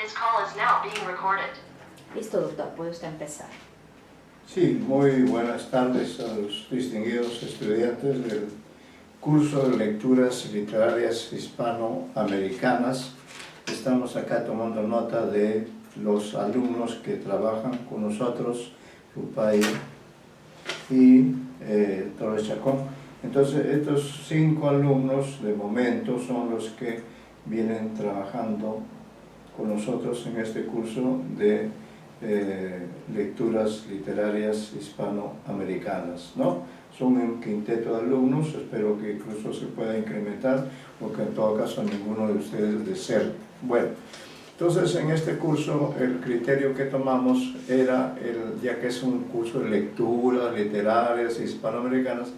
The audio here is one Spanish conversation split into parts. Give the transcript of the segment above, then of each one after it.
This call is now being recorded. Listo, doctor, puede usted empezar. Sí, muy buenas tardes a los distinguidos estudiantes del curso de lecturas literarias hispanoamericanas. Estamos acá tomando nota de los alumnos que trabajan con nosotros, Rupaya y Torres Chacón. Entonces, estos 5 alumnos de momento son los que vienen trabajando con nosotros en este curso de lecturas literarias hispanoamericanas, ¿no? Son un quinteto de alumnos, espero que incluso se pueda incrementar, porque en todo caso ninguno de ustedes deserte. Bueno, entonces en este curso el criterio que tomamos era, ya que es un curso de lecturas literarias hispanoamericanas,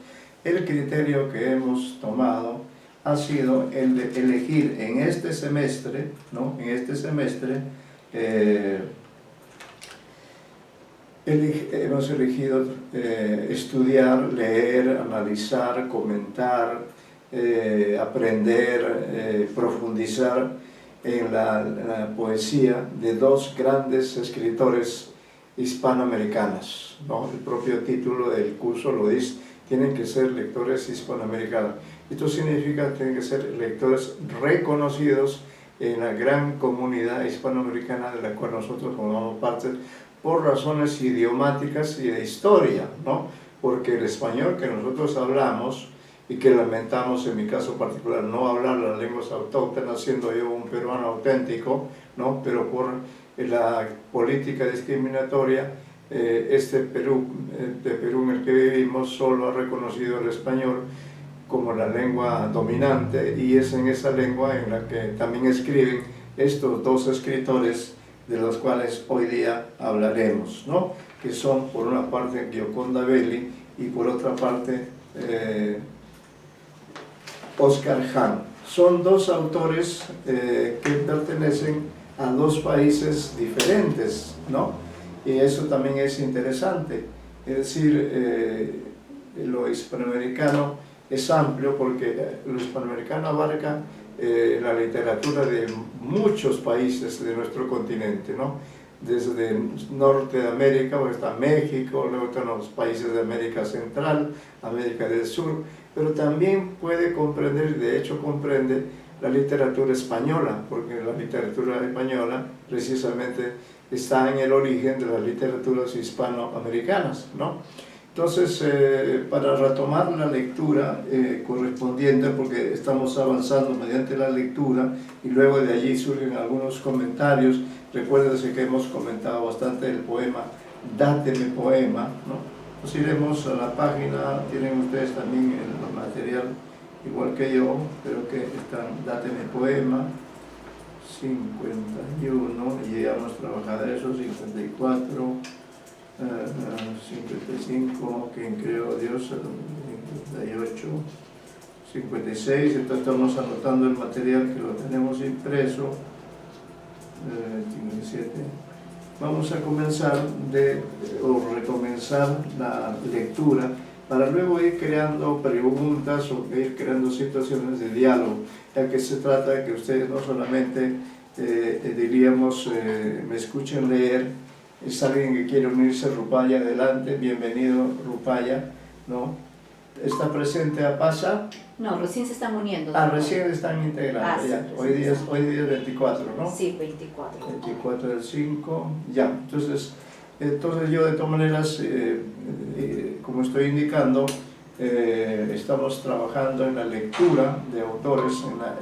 el criterio que hemos tomado ha sido el de elegir en este semestre, ¿no? En este semestre hemos elegido estudiar, leer, analizar, comentar, aprender, profundizar en la poesía de 2 grandes escritores hispanoamericanos, ¿no? El propio título del curso lo dice, tienen que ser lectores hispanoamericanos. Esto significa que tienen que ser lectores reconocidos en la gran comunidad hispanoamericana de la cual nosotros formamos parte, por razones idiomáticas y de historia, ¿no? Porque el español que nosotros hablamos, y que lamentamos en mi caso particular no hablar las lenguas autóctonas, siendo yo un peruano auténtico, ¿no? Pero por la política discriminatoria, Perú en el que vivimos solo ha reconocido el español como la lengua dominante, y es en esa lengua en la que también escriben estos 2 escritores de los cuales hoy día hablaremos, ¿no? Que son por una parte Gioconda Belli y por otra parte Oscar Hahn. Son 2 autores que pertenecen a 2 países diferentes, ¿no? Y eso también es interesante, es decir, lo hispanoamericano es amplio porque lo hispanoamericano abarca la literatura de muchos países de nuestro continente, ¿no? Desde el norte de América, o está México, luego están los países de América Central, América del Sur, pero también puede comprender, de hecho comprende, la literatura española, porque la literatura española precisamente está en el origen de las literaturas hispanoamericanas, ¿no? Entonces, para retomar la lectura correspondiente, porque estamos avanzando mediante la lectura y luego de allí surgen algunos comentarios. Recuérdense que hemos comentado bastante el poema Dáteme Poema, ¿no? Pues iremos a la página, tienen ustedes también el material igual que yo, pero que están Dáteme Poema 51, y ya hemos trabajado eso, 54, 55, quien creó Dios, 58, 56, entonces estamos anotando el material que lo tenemos impreso, 57. Vamos a comenzar o recomenzar la lectura para luego ir creando preguntas o ir creando situaciones de diálogo, ya que se trata de que ustedes no solamente, diríamos, me escuchen leer. Es alguien que quiere unirse. Rupaya, adelante, bienvenido Rupaya, ¿no? ¿Está presente Apasa? No, recién se están uniendo. Recién están integrando, ya. Sí, Hoy día es 24, ¿no? Sí, 24. 24 del 5, ya. Entonces yo de todas maneras, como estoy indicando, estamos trabajando en la lectura de autores,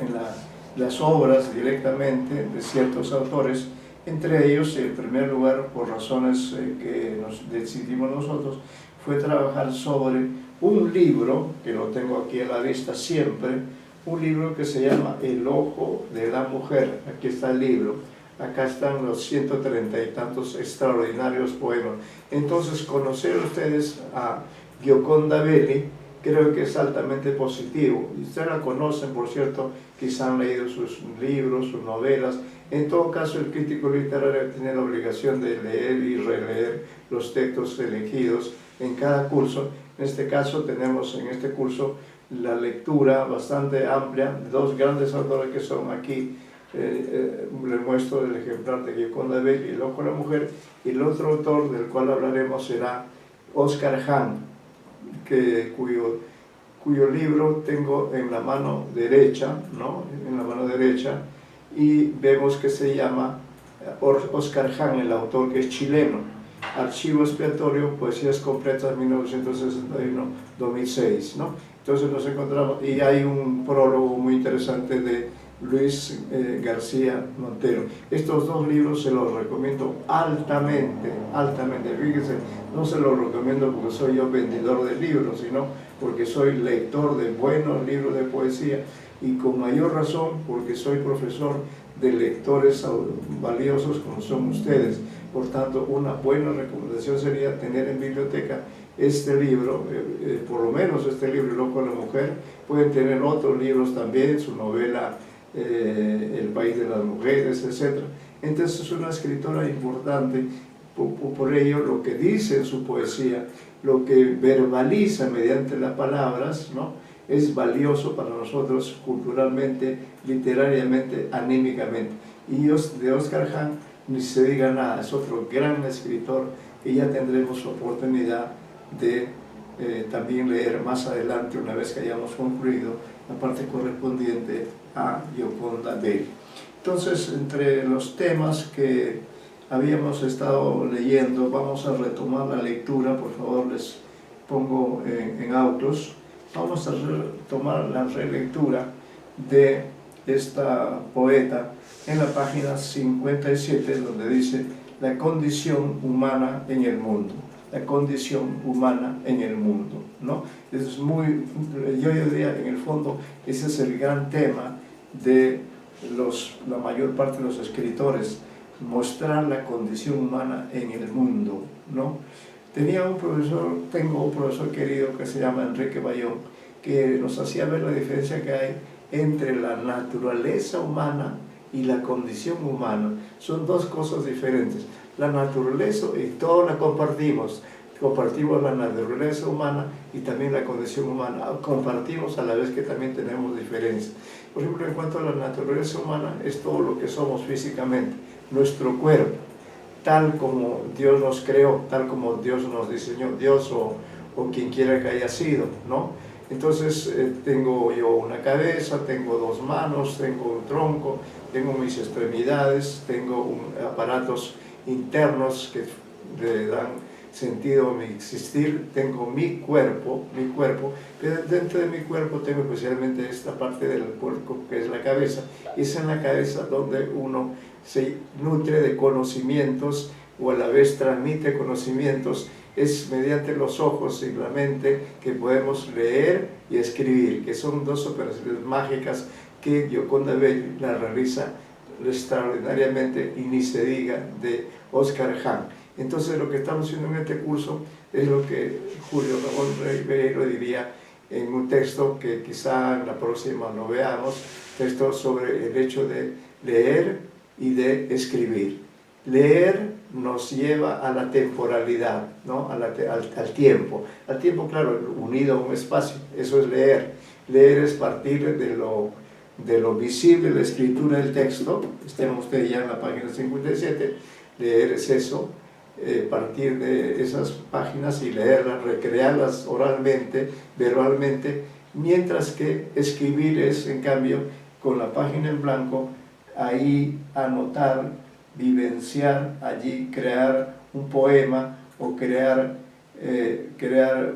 en las obras directamente de ciertos autores. Entre ellos, en primer lugar, por razones que nos decidimos nosotros, fue trabajar sobre un libro, que lo tengo aquí a la vista siempre, un libro que se llama El Ojo de la Mujer. Aquí está el libro, acá están los 130 y tantos extraordinarios poemas. Entonces, conocer ustedes a Gioconda Belli creo que es altamente positivo. Y ustedes la conocen, por cierto, quizá han leído sus libros, sus novelas. En todo caso, el crítico literario tiene la obligación de leer y releer los textos elegidos en cada curso. En este caso, tenemos en este curso la lectura bastante amplia de 2 grandes autores que son aquí le muestro el ejemplar de Gioconda Belli, El ojo de la mujer, y el otro autor del cual hablaremos será Oscar Hahn, cuyo libro tengo en la mano derecha, ¿no? En la mano derecha, y vemos que se llama Oscar Hahn, el autor, que es chileno. Archivo expiatorio, poesías completas 1961-2006, ¿no? Entonces nos encontramos, y hay un prólogo muy interesante de Luis García Montero. Estos dos libros se los recomiendo altamente, altamente. Fíjense, no se los recomiendo porque soy yo vendedor de libros, sino porque soy lector de buenos libros de poesía, y con mayor razón porque soy profesor de lectores valiosos como son ustedes. Por tanto, una buena recomendación sería tener en biblioteca este libro, por lo menos este libro, El ojo de la mujer. Pueden tener otros libros también, su novela El país de las mujeres, etc. Entonces es una escritora importante, por ello lo que dice en su poesía, lo que verbaliza mediante las palabras, ¿no?, es valioso para nosotros culturalmente, literariamente, anímicamente. Y de Oscar Hahn ni se diga nada, es otro gran escritor que ya tendremos oportunidad de también leer más adelante, una vez que hayamos concluido la parte correspondiente a Gioconda Belli. Entonces, entre los temas que habíamos estado leyendo, vamos a retomar la lectura. Por favor, les pongo en autos. Vamos a retomar la relectura de esta poeta en la página 57, donde dice la condición humana en el mundo. La condición humana en el mundo, ¿no? Es muy, yo diría, en el fondo, ese es el gran tema de la mayor parte de los escritores, mostrar la condición humana en el mundo, ¿no? Tengo un profesor querido que se llama Enrique Bayón, que nos hacía ver la diferencia que hay entre la naturaleza humana y la condición humana. Son dos cosas diferentes. La naturaleza, y todos la compartimos la naturaleza humana y también la condición humana, compartimos a la vez que también tenemos diferencias. Por ejemplo, en cuanto a la naturaleza humana, es todo lo que somos físicamente, nuestro cuerpo, tal como Dios nos creó, tal como Dios nos diseñó, Dios o quien quiera que haya sido, ¿no? Entonces tengo yo una cabeza, tengo dos manos, tengo un tronco, tengo mis extremidades, tengo aparatos internos que le dan sentido a mi existir, tengo mi cuerpo, pero dentro de mi cuerpo tengo especialmente esta parte del cuerpo que es la cabeza, y es en la cabeza donde uno se nutre de conocimientos o a la vez transmite conocimientos. Es mediante los ojos y la mente que podemos leer y escribir, que son dos operaciones mágicas que Gioconda Belli la realiza extraordinariamente, y ni se diga de Oscar Hahn. Entonces lo que estamos haciendo en este curso es lo que Julio Ramón Ribeiro diría en un texto que quizá en la próxima lo veamos, texto sobre el hecho de leer y de escribir. Leer nos lleva a la temporalidad, ¿no? al tiempo. Al tiempo, claro, unido a un espacio, eso es leer. Leer es partir de lo visible, la escritura del texto. Estén ustedes ya en la página 57. Leer es eso, partir de esas páginas y leerlas, recrearlas oralmente, verbalmente, mientras que escribir es, en cambio, con la página en blanco, ahí anotar, vivenciar, allí crear un poema o crear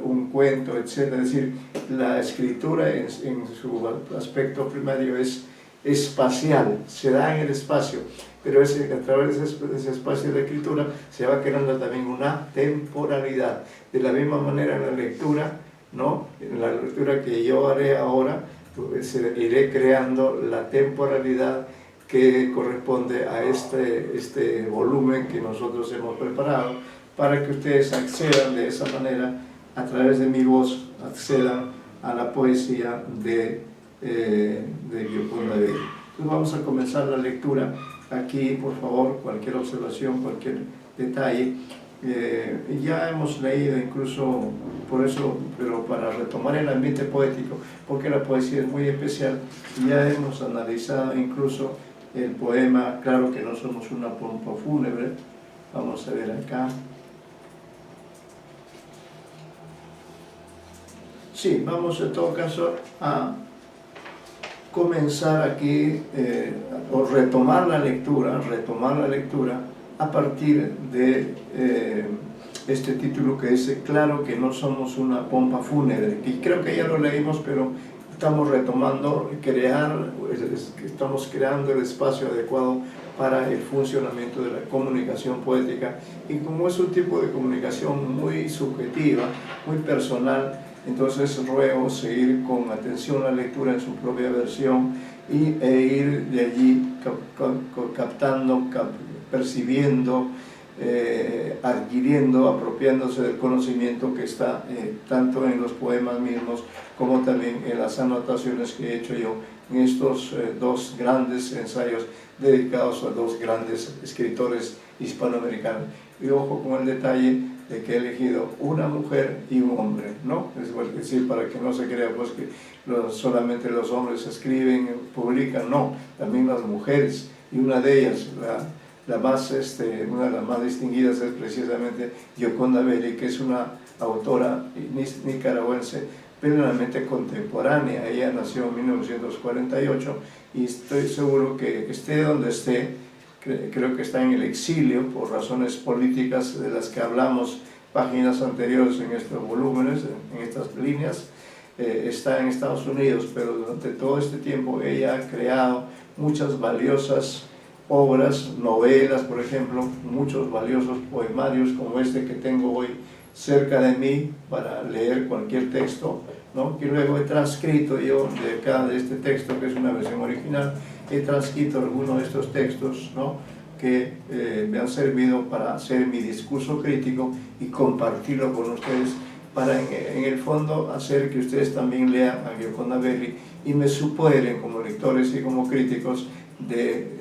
un cuento, etc. Es decir, la escritura en su aspecto primario es espacial, se da en el espacio, pero a través de ese espacio de escritura se va creando también una temporalidad. De la misma manera en la lectura, ¿no? En la lectura que yo haré ahora, pues, iré creando la temporalidad que corresponde a este volumen que nosotros hemos preparado, para que ustedes accedan de esa manera, a través de mi voz, accedan a la poesía de Gioconda Belli. Entonces vamos a comenzar la lectura. Aquí, por favor, cualquier observación, cualquier detalle. Ya hemos leído incluso, por eso, pero para retomar el ambiente poético, porque la poesía es muy especial, ya hemos analizado incluso el poema Claro que no somos una pompa fúnebre. Vamos a ver acá. Sí, vamos en todo caso a comenzar aquí o retomar la lectura a partir de este título que dice Claro que no somos una pompa fúnebre, y creo que ya lo leímos, pero estamos retomando, estamos creando el espacio adecuado para el funcionamiento de la comunicación poética, y como es un tipo de comunicación muy subjetiva, muy personal, entonces ruego seguir con atención la lectura en su propia versión e ir de allí captando, percibiendo, adquiriendo, apropiándose del conocimiento que está tanto en los poemas mismos como también en las anotaciones que he hecho yo en estos dos grandes ensayos dedicados a dos grandes escritores hispanoamericanos. Y ojo con el detalle de que he elegido una mujer y un hombre, ¿no? Es decir, para que no se crea pues que solamente los hombres escriben, publican, no, también las mujeres, y una de ellas, una de las más distinguidas es precisamente Gioconda Belli, que es una autora nicaragüense plenamente contemporánea. Ella nació en 1948 y estoy seguro que esté donde esté, creo que está en el exilio por razones políticas de las que hablamos páginas anteriores en estos volúmenes, en estas líneas. Está en Estados Unidos, pero durante todo este tiempo ella ha creado muchas valiosas obras, novelas, por ejemplo, muchos valiosos poemarios como este que tengo hoy cerca de mí para leer cualquier texto, ¿no? Que luego he transcrito yo de acá, de este texto, que es una versión original, he transcrito algunos de estos textos, ¿no? Que me han servido para hacer mi discurso crítico y compartirlo con ustedes, para en el fondo hacer que ustedes también lean a Gioconda Belli y me superen como lectores y como críticos de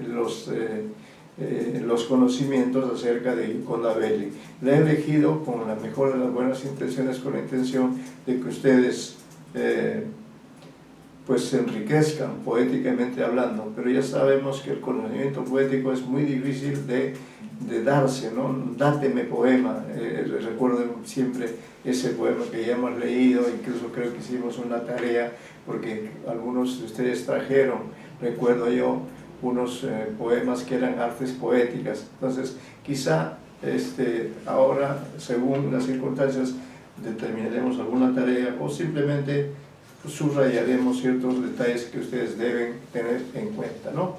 los conocimientos acerca de Gioconda Belli. La he elegido con la mejor de las buenas intenciones, con la intención de que ustedes pues se enriquezcan poéticamente hablando, pero ya sabemos que el conocimiento poético es muy difícil de darse, ¿no? Dáteme poema. Recuerden siempre ese poema que ya hemos leído, incluso creo que hicimos una tarea porque algunos de ustedes trajeron, recuerdo yo, unos poemas que eran artes poéticas. Entonces quizá ahora, según las circunstancias, determinaremos alguna tarea o simplemente subrayaremos ciertos detalles que ustedes deben tener en cuenta, ¿no?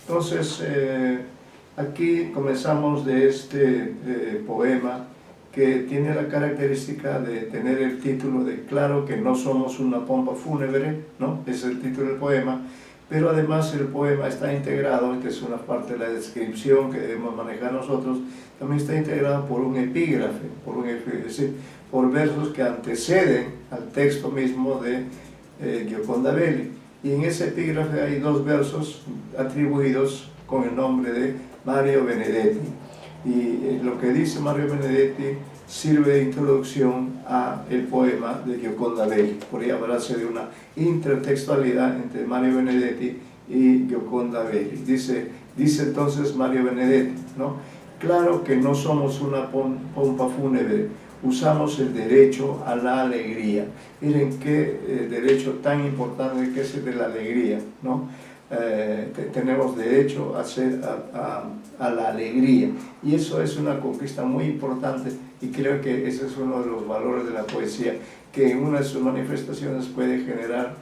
Entonces aquí comenzamos de este poema que tiene la característica de tener el título de Claro que no somos una pompa fúnebre, ¿no? Es el título del poema, pero además el poema está integrado, esta es una parte de la descripción que debemos manejar nosotros, también está integrado por un epígrafe, es decir, por versos que anteceden al texto mismo de Gioconda Belli, y en ese epígrafe hay dos versos atribuidos con el nombre de Mario Benedetti, y lo que dice Mario Benedetti sirve de introducción a el poema de Gioconda Belli. Podría hablarse de una intertextualidad entre Mario Benedetti y Gioconda Belli. Dice entonces Mario Benedetti, ¿no? Claro que no somos una pompa fúnebre, usamos el derecho a la alegría. Miren qué derecho tan importante que es el de la alegría, ¿no? Tenemos derecho a la alegría, y eso es una conquista muy importante, y creo que ese es uno de los valores de la poesía, que en una de sus manifestaciones puede generar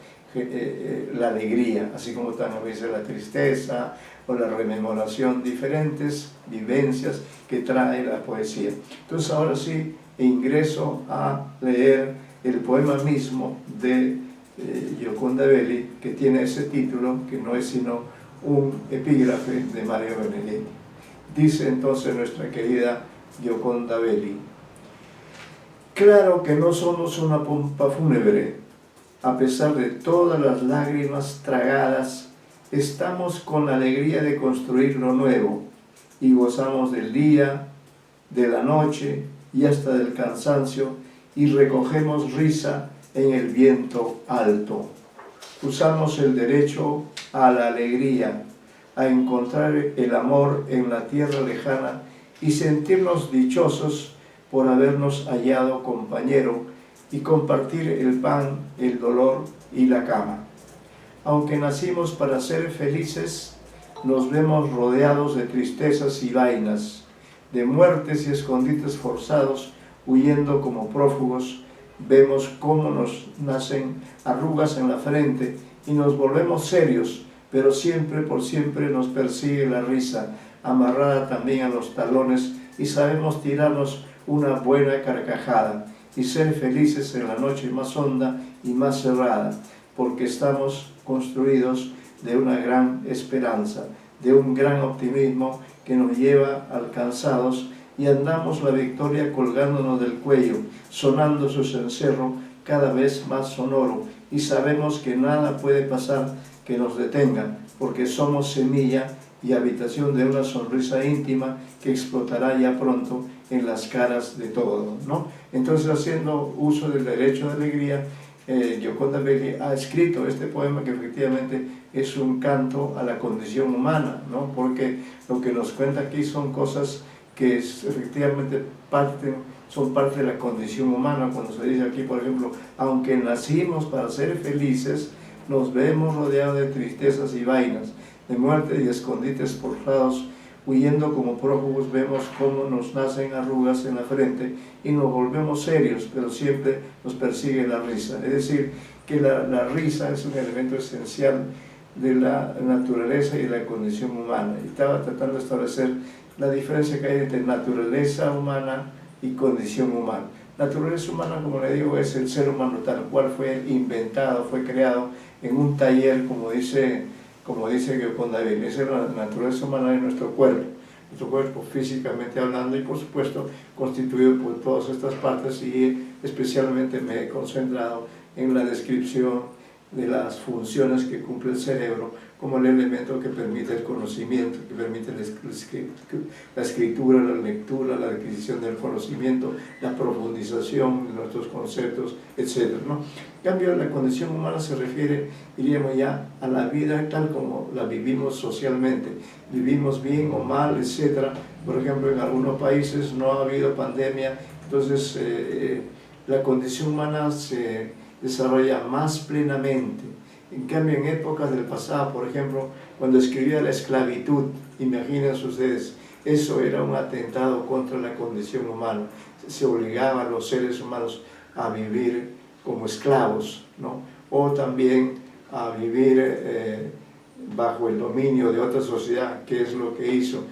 la alegría, así como también a veces la tristeza o la rememoración, diferentes vivencias que trae la poesía. Entonces ahora sí ingreso a leer el poema mismo de Gioconda Belli, que tiene ese título, que no es sino un epígrafe de Mario Benedetti. Dice entonces nuestra querida Gioconda Belli: claro que no somos una pompa fúnebre, a pesar de todas las lágrimas tragadas, estamos con la alegría de construir lo nuevo, y gozamos del día, de la noche y hasta del cansancio, y recogemos risa en el viento alto. Usamos el derecho a la alegría, a encontrar el amor en la tierra lejana y sentirnos dichosos por habernos hallado compañero y compartir el pan, el dolor y la cama. Aunque nacimos para ser felices, nos vemos rodeados de tristezas y vainas, de muertes y escondites forzados, huyendo como prófugos. Vemos cómo nos nacen arrugas en la frente y nos volvemos serios, pero siempre por siempre nos persigue la risa, amarrada también a los talones, y sabemos tirarnos una buena carcajada y ser felices en la noche más honda y más cerrada, porque estamos construidos de una gran esperanza, de un gran optimismo que nos lleva alcanzados y andamos la victoria colgándonos del cuello, sonando su cencerro cada vez más sonoro, y sabemos que nada puede pasar que nos detenga, porque somos semilla y habitación de una sonrisa íntima que explotará ya pronto en las caras de todos, ¿no? Entonces, haciendo uso del derecho de alegría, Gioconda Belli ha escrito este poema que efectivamente es un canto a la condición humana, ¿no? Porque lo que nos cuenta aquí son cosas que efectivamente son parte de la condición humana. Cuando se dice aquí, por ejemplo, aunque nacimos para ser felices, nos vemos rodeados de tristezas y vainas, de muerte y escondites forzados, huyendo como prófugos. Vemos cómo nos nacen arrugas en la frente y nos volvemos serios, pero siempre nos persigue la risa. Es decir, que la risa es un elemento esencial de la naturaleza y de la condición humana. Y estaba tratando de establecer la diferencia que hay entre naturaleza humana y condición humana. Naturaleza humana, como le digo, es el ser humano tal cual fue inventado, fue creado en un taller, como dice Gioconda Belli. Esa es la naturaleza humana de nuestro cuerpo físicamente hablando, y por supuesto constituido por todas estas partes, y especialmente me he concentrado en la descripción de las funciones que cumple el cerebro como el elemento que permite el conocimiento, que permite la escritura, la lectura, la adquisición del conocimiento, la profundización de nuestros conceptos, etc., ¿no? En cambio, la condición humana se refiere, diríamos ya, a la vida tal como la vivimos socialmente. Vivimos bien o mal, etc. Por ejemplo, en algunos países no ha habido pandemia, entonces la condición humana se desarrolla más plenamente. En cambio, en épocas del pasado, por ejemplo, cuando escribía la esclavitud, imagínense ustedes, eso era un atentado contra la condición humana. Se obligaba a los seres humanos a vivir como esclavos, ¿no? O también a vivir bajo el dominio de otra sociedad, que es lo que hizo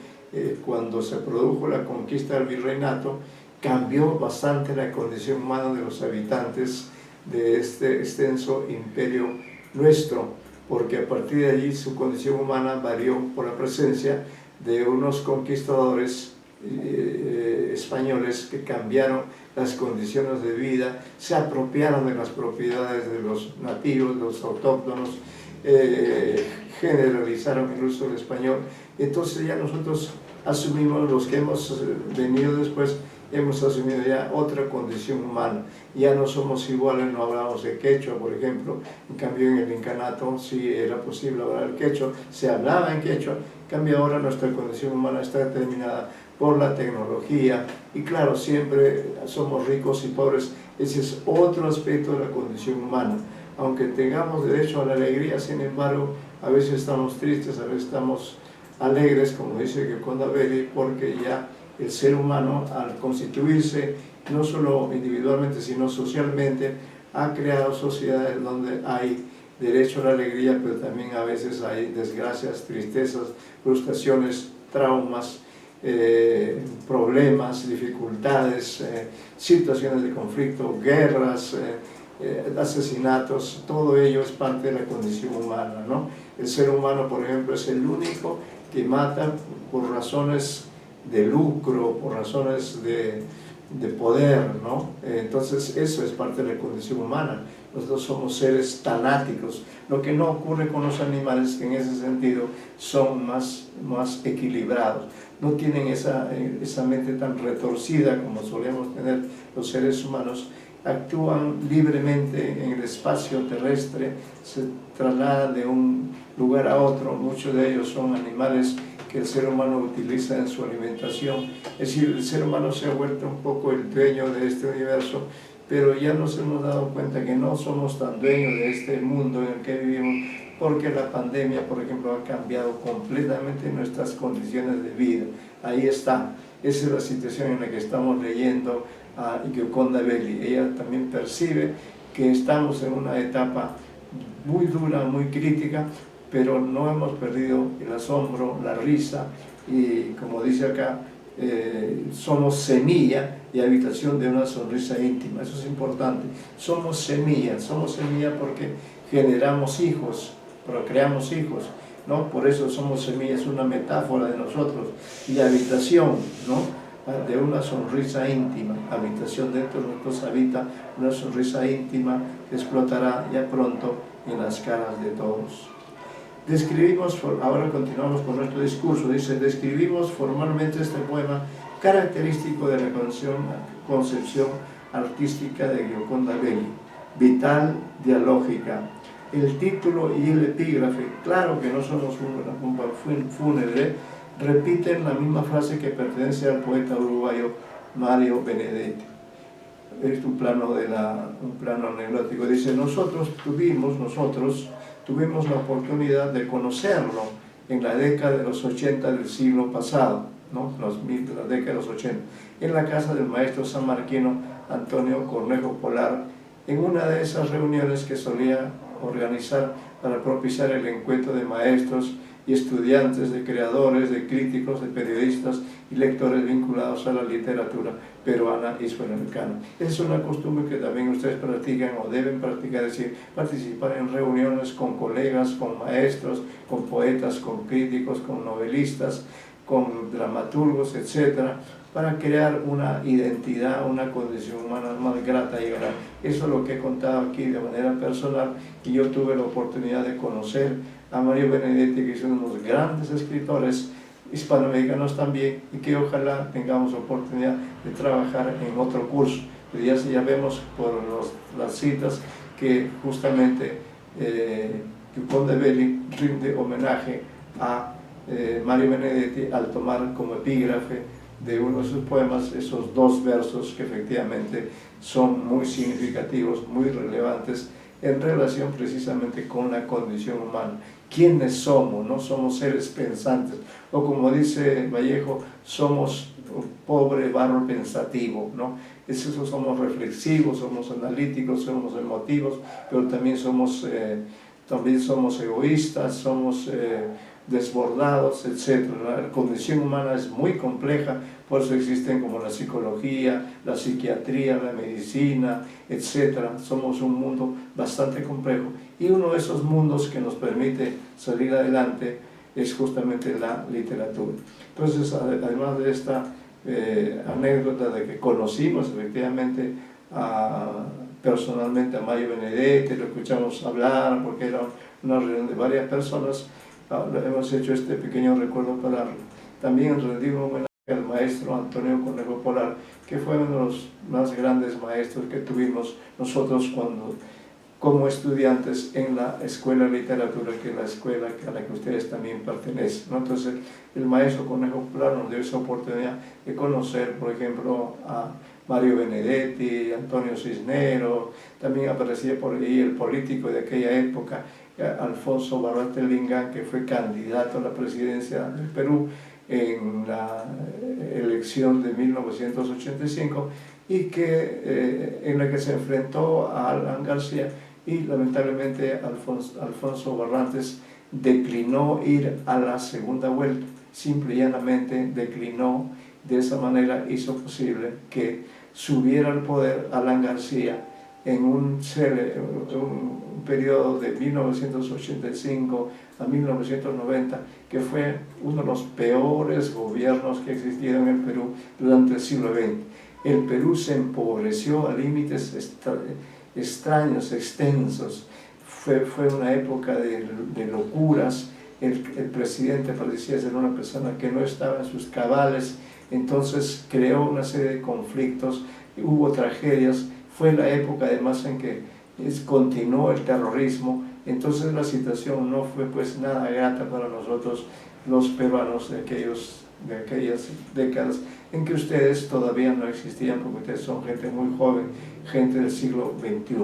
cuando se produjo la conquista del virreinato. Cambió bastante la condición humana de los habitantes de este extenso imperio nuestro, porque a partir de allí su condición humana varió por la presencia de unos conquistadores españoles que cambiaron las condiciones de vida, se apropiaron de las propiedades de los nativos, de los autóctonos, generalizaron el uso del español. Entonces ya nosotros asumimos, los que hemos venido después, hemos asumido ya otra condición humana. Ya no somos iguales, no hablamos de quechua, por ejemplo. En cambio, en el incanato sí era posible hablar el quechua, se hablaba en quechua. En cambio, ahora nuestra condición humana está determinada por la tecnología, y claro, siempre somos ricos y pobres. Ese es otro aspecto de la condición humana. Aunque tengamos derecho a la alegría, sin embargo, a veces estamos tristes, a veces estamos alegres, como dice Gioconda Belli, porque ya el ser humano, al constituirse no solo individualmente sino socialmente, ha creado sociedades donde hay derecho a la alegría, pero también a veces hay desgracias, tristezas, frustraciones, traumas, problemas, dificultades, situaciones de conflicto, guerras, asesinatos. Todo ello es parte de la condición humana, ¿no? El ser humano, por ejemplo, es el único que mata por razones de lucro, por razones de poder, ¿no? Entonces eso es parte de la condición humana. Nosotros somos seres tanáticos. Lo que no ocurre con los animales, que en ese sentido son más equilibrados, no tienen esa mente tan retorcida como solemos tener los seres humanos, actúan libremente en el espacio terrestre, se trasladan de un lugar a otro, muchos de ellos son animales que el ser humano utiliza en su alimentación. Es decir, el ser humano se ha vuelto un poco el dueño de este universo, pero ya nos hemos dado cuenta que no somos tan dueños de este mundo en el que vivimos, porque la pandemia, por ejemplo, ha cambiado completamente nuestras condiciones de vida. Ahí está, esa es la situación en la que estamos leyendo a Gioconda Belli. Ella también percibe que estamos en una etapa muy dura, muy crítica, pero no hemos perdido el asombro, la risa, y como dice acá, somos semilla y habitación de una sonrisa íntima. Eso es importante. Somos semilla porque generamos hijos, procreamos hijos, ¿no? Por eso somos semillas, es una metáfora de nosotros, y habitación, ¿no?, de una sonrisa íntima. Habitación, dentro de nosotros habita una sonrisa íntima que explotará ya pronto en las caras de todos. Describimos, ahora continuamos con nuestro discurso, dice: describimos formalmente este poema característico de la concepción artística de Gioconda Belli, vital, dialógica. El título y el epígrafe, claro que no somos un fúnebre, repiten la misma frase que pertenece al poeta uruguayo Mario Benedetti. Es un plano anecdótico. Dice: nosotros tuvimos la oportunidad de conocerlo en la década de los 80 del siglo pasado, ¿no? La década de los 80, en la casa del maestro sanmarquino Antonio Cornejo Polar, en una de esas reuniones que solía organizar para propiciar el encuentro de maestros y estudiantes, de creadores, de críticos, de periodistas y lectores vinculados a la literatura peruana y sudamericana. Esa es una costumbre que también ustedes practican o deben practicar, es decir, participar en reuniones con colegas, con maestros, con poetas, con críticos, con novelistas, con dramaturgos, etc., para crear una identidad, una condición humana más grata y grande. Eso es lo que he contado aquí de manera personal, y yo tuve la oportunidad de conocer a Mario Benedetti, que es uno de los grandes escritores hispanoamericanos también, y que ojalá tengamos oportunidad de trabajar en otro curso. Pero ya vemos por las citas que justamente Gioconda Belli rinde homenaje a Mario Benedetti al tomar como epígrafe de uno de sus poemas esos dos versos que efectivamente son muy significativos, muy relevantes en relación precisamente con la condición humana. ¿Quiénes somos? No somos seres pensantes, o como dice Vallejo, somos pobre barro pensativo, ¿no? Eso, somos reflexivos, somos analíticos, somos emotivos, pero también somos egoístas, somos desbordados, etc. La condición humana es muy compleja, por eso existen como la psicología, la psiquiatría, la medicina, etc. Somos un mundo bastante complejo, y uno de esos mundos que nos permite salir adelante es justamente la literatura. Entonces, además de esta anécdota de que conocimos efectivamente personalmente a Mario Benedetti, lo escuchamos hablar porque era una reunión de varias personas, hemos hecho este pequeño recuerdo para también rendir un homenaje al maestro Antonio Cornejo Polar, que fue uno de los más grandes maestros que tuvimos nosotros como estudiantes en la Escuela de Literatura, que es la escuela a la que ustedes también pertenecen, ¿no? Entonces, el maestro Cornejo Polar nos dio esa oportunidad de conocer, por ejemplo, a Mario Benedetti, Antonio Cisneros, también aparecía por ahí el político de aquella época, Alfonso Barratelingán, que fue candidato a la presidencia del Perú en la elección de 1985, y en la que se enfrentó a Alan García, y lamentablemente Alfonso Barrantes declinó ir a la segunda vuelta, simple y llanamente declinó. De esa manera hizo posible que subiera al poder Alan García en un periodo de 1985 a 1990, que fue uno de los peores gobiernos que existieron en el Perú durante el siglo XX. El Perú se empobreció a límites extraños, extensos. Fue una época de locuras. El presidente parecía ser una persona que no estaba en sus cabales, entonces creó una serie de conflictos, hubo tragedias. fue la época además en que continuó el terrorismo, entonces la situación no fue pues nada grata para nosotros los peruanos de aquellas décadas en que ustedes todavía no existían, porque ustedes son gente muy joven, gente del siglo XXI.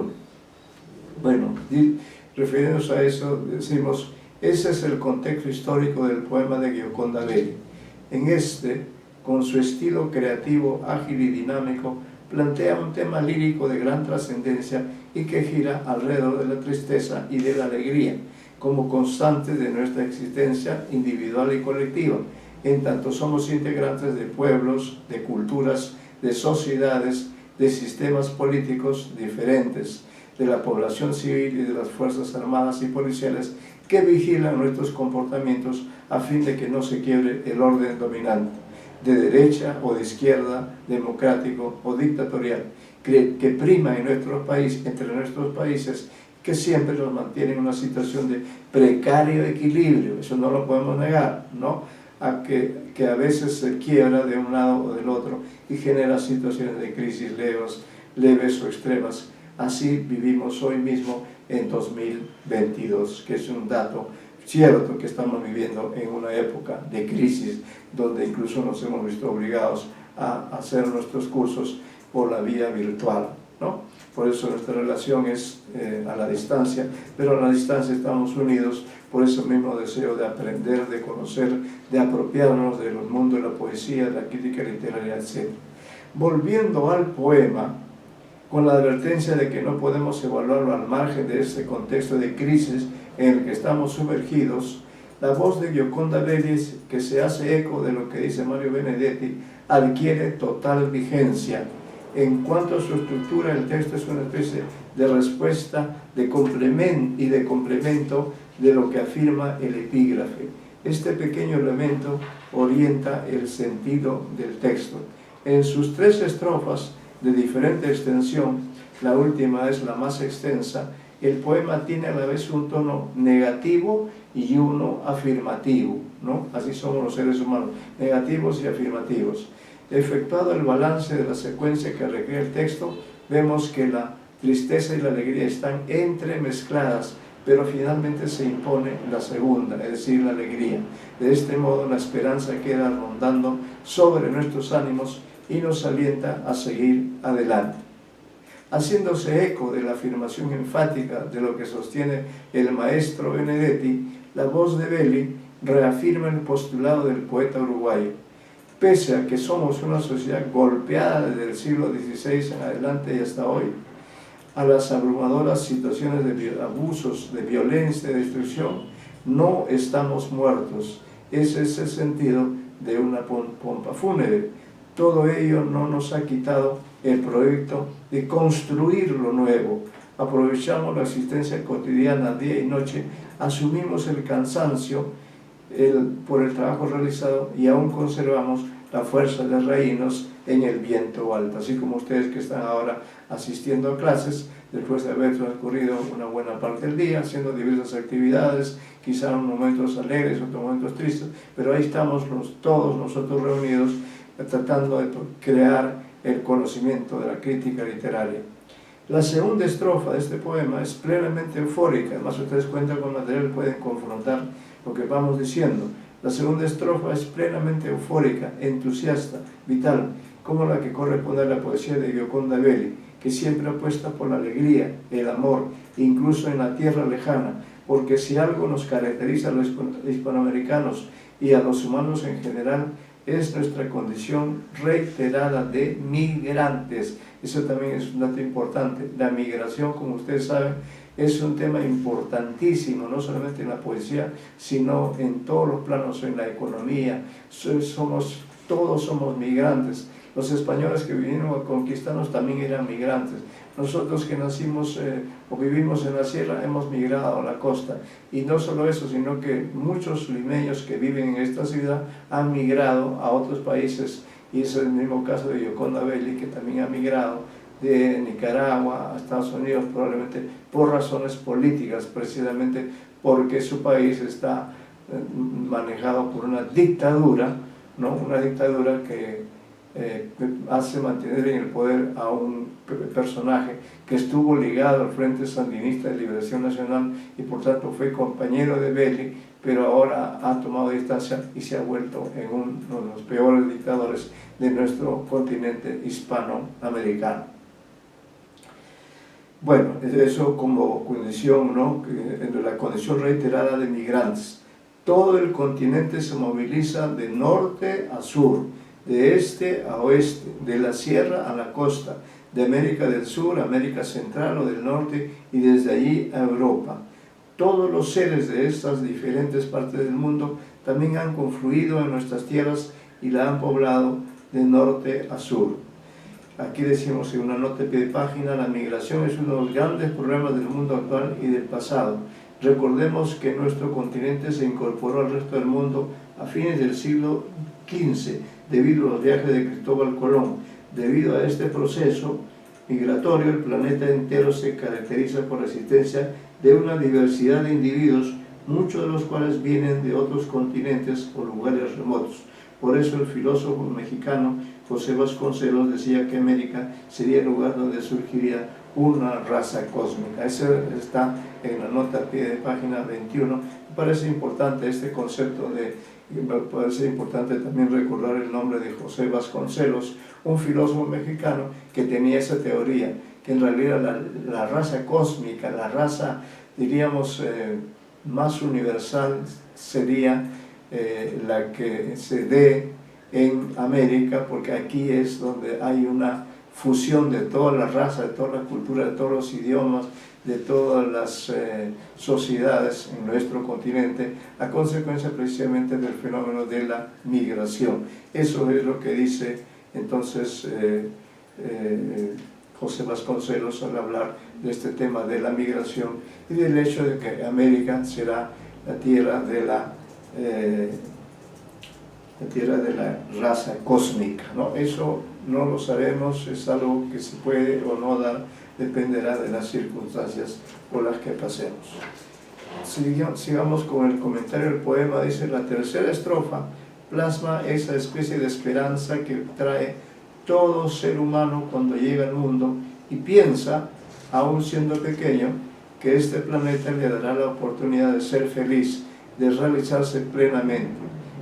Bueno, refiriéndonos a eso, decimos, ese es el contexto histórico del poema de Gioconda Belli. En este, con su estilo creativo, ágil y dinámico, plantea un tema lírico de gran trascendencia y que gira alrededor de la tristeza y de la alegría, como constantes de nuestra existencia individual y colectiva, en tanto somos integrantes de pueblos, de culturas, de sociedades, de sistemas políticos diferentes, de la población civil y de las fuerzas armadas y policiales que vigilan nuestros comportamientos a fin de que no se quiebre el orden dominante, de derecha o de izquierda, democrático o dictatorial, que prima en nuestro país, entre nuestros países, que siempre nos mantiene en una situación de precario equilibrio, eso no lo podemos negar, ¿no? Que a veces se quiebra de un lado o del otro y genera situaciones de crisis leves o extremas. Así vivimos hoy mismo en 2022, que es un dato cierto que estamos viviendo en una época de crisis, donde incluso nos hemos visto obligados a hacer nuestros cursos por la vía virtual, ¿no? Por eso nuestra relación es a la distancia, pero a la distancia estamos unidos por ese mismo deseo de aprender, de conocer, de apropiarnos del mundo de la poesía, de la crítica literaria, etc. Volviendo al poema, con la advertencia de que no podemos evaluarlo al margen de este contexto de crisis en el que estamos sumergidos, la voz de Gioconda Belli, que se hace eco de lo que dice Mario Benedetti, adquiere total vigencia. En cuanto a su estructura, el texto es una especie de respuesta de complemento de lo que afirma el epígrafe. Este pequeño elemento orienta el sentido del texto. En sus 3 estrofas de diferente extensión, la última es la más extensa, el poema tiene a la vez un tono negativo y uno afirmativo, ¿no? Así somos los seres humanos, negativos y afirmativos. Efectuado el balance de la secuencia que requiere el texto, vemos que la tristeza y la alegría están entremezcladas, pero finalmente se impone la segunda, es decir, la alegría. De este modo, la esperanza queda rondando sobre nuestros ánimos y nos alienta a seguir adelante. Haciéndose eco de la afirmación enfática de lo que sostiene el maestro Benedetti, la voz de Belli reafirma el postulado del poeta uruguayo. Pese a que somos una sociedad golpeada desde el siglo XVI en adelante y hasta hoy, a las abrumadoras situaciones de abusos, de violencia, de destrucción, no estamos muertos. Ese es el sentido de una pompa fúnebre. Todo ello no nos ha quitado el proyecto de construir lo nuevo. Aprovechamos la existencia cotidiana día y noche, asumimos el cansancio por el trabajo realizado y aún conservamos la fuerza de reírnos en el viento alto. Así como ustedes que están ahora asistiendo a clases, después de haber transcurrido una buena parte del día, haciendo diversas actividades, quizá en momentos alegres, otros momentos tristes, pero ahí estamos todos nosotros reunidos tratando de crear el conocimiento de la crítica literaria. La segunda estrofa de este poema es plenamente eufórica, además ustedes cuentan con material, pueden confrontar lo que vamos diciendo. La segunda estrofa es plenamente eufórica, entusiasta, vital, como la que corresponde a la poesía de Gioconda Belli, que siempre apuesta por la alegría, el amor, incluso en la tierra lejana, porque si algo nos caracteriza a los hispanoamericanos y a los humanos en general, es nuestra condición reiterada de migrantes. Eso también es un dato importante. La migración, como ustedes saben, es un tema importantísimo, no solamente en la poesía, sino en todos los planos, en la economía. Todos somos migrantes. Los españoles que vinieron a conquistarnos también eran migrantes. Nosotros que nacimos o vivimos en la sierra hemos migrado a la costa. Y no solo eso, sino que muchos limeños que viven en esta ciudad han migrado a otros países. Y es el mismo caso de Gioconda Belli, que también ha migrado de Nicaragua a Estados Unidos, probablemente por razones políticas, precisamente porque su país está manejado por una dictadura, ¿no? Una dictadura que hace mantener en el poder a un personaje que estuvo ligado al Frente Sandinista de Liberación Nacional y por tanto fue compañero de Belli, pero ahora ha tomado distancia y se ha vuelto en uno de los peores dictadores de nuestro continente hispanoamericano. Bueno, eso como condición, ¿no? La condición reiterada de migrantes. Todo el continente se moviliza de norte a sur, de este a oeste, de la sierra a la costa, de América del Sur, América Central o del Norte y desde allí a Europa. Todos los seres de estas diferentes partes del mundo también han confluido en nuestras tierras y la han poblado de norte a sur. Aquí decimos en una nota de pie de página, la migración es uno de los grandes problemas del mundo actual y del pasado. Recordemos que nuestro continente se incorporó al resto del mundo a fines del siglo XV debido a los viajes de Cristóbal Colón. Debido a este proceso migratorio, el planeta entero se caracteriza por la existencia de una diversidad de individuos, muchos de los cuales vienen de otros continentes o lugares remotos. Por eso el filósofo mexicano José Vasconcelos decía que América sería el lugar donde surgiría una raza cósmica. Eso está en la nota a pie de página 21. Me parece importante este concepto me parece importante también recordar el nombre de José Vasconcelos, un filósofo mexicano que tenía esa teoría, que en realidad la raza cósmica, la raza, diríamos, más universal sería la que se dé en América, porque aquí es donde hay una fusión de toda la raza, de toda la cultura, de todos los idiomas, de todas las sociedades en nuestro continente, a consecuencia precisamente del fenómeno de la migración. Eso es lo que dice entonces José Vasconcelos al hablar de este tema de la migración y del hecho de que América será la tierra de la raza cósmica, ¿no? Eso no lo sabemos, es algo que se puede o no dar, dependerá de las circunstancias por las que pasemos. Sigamos con el comentario del poema. Dice: la tercera estrofa plasma esa especie de esperanza que trae todo ser humano cuando llega al mundo y piensa, aún siendo pequeño, que este planeta le dará la oportunidad de ser feliz, de realizarse plenamente.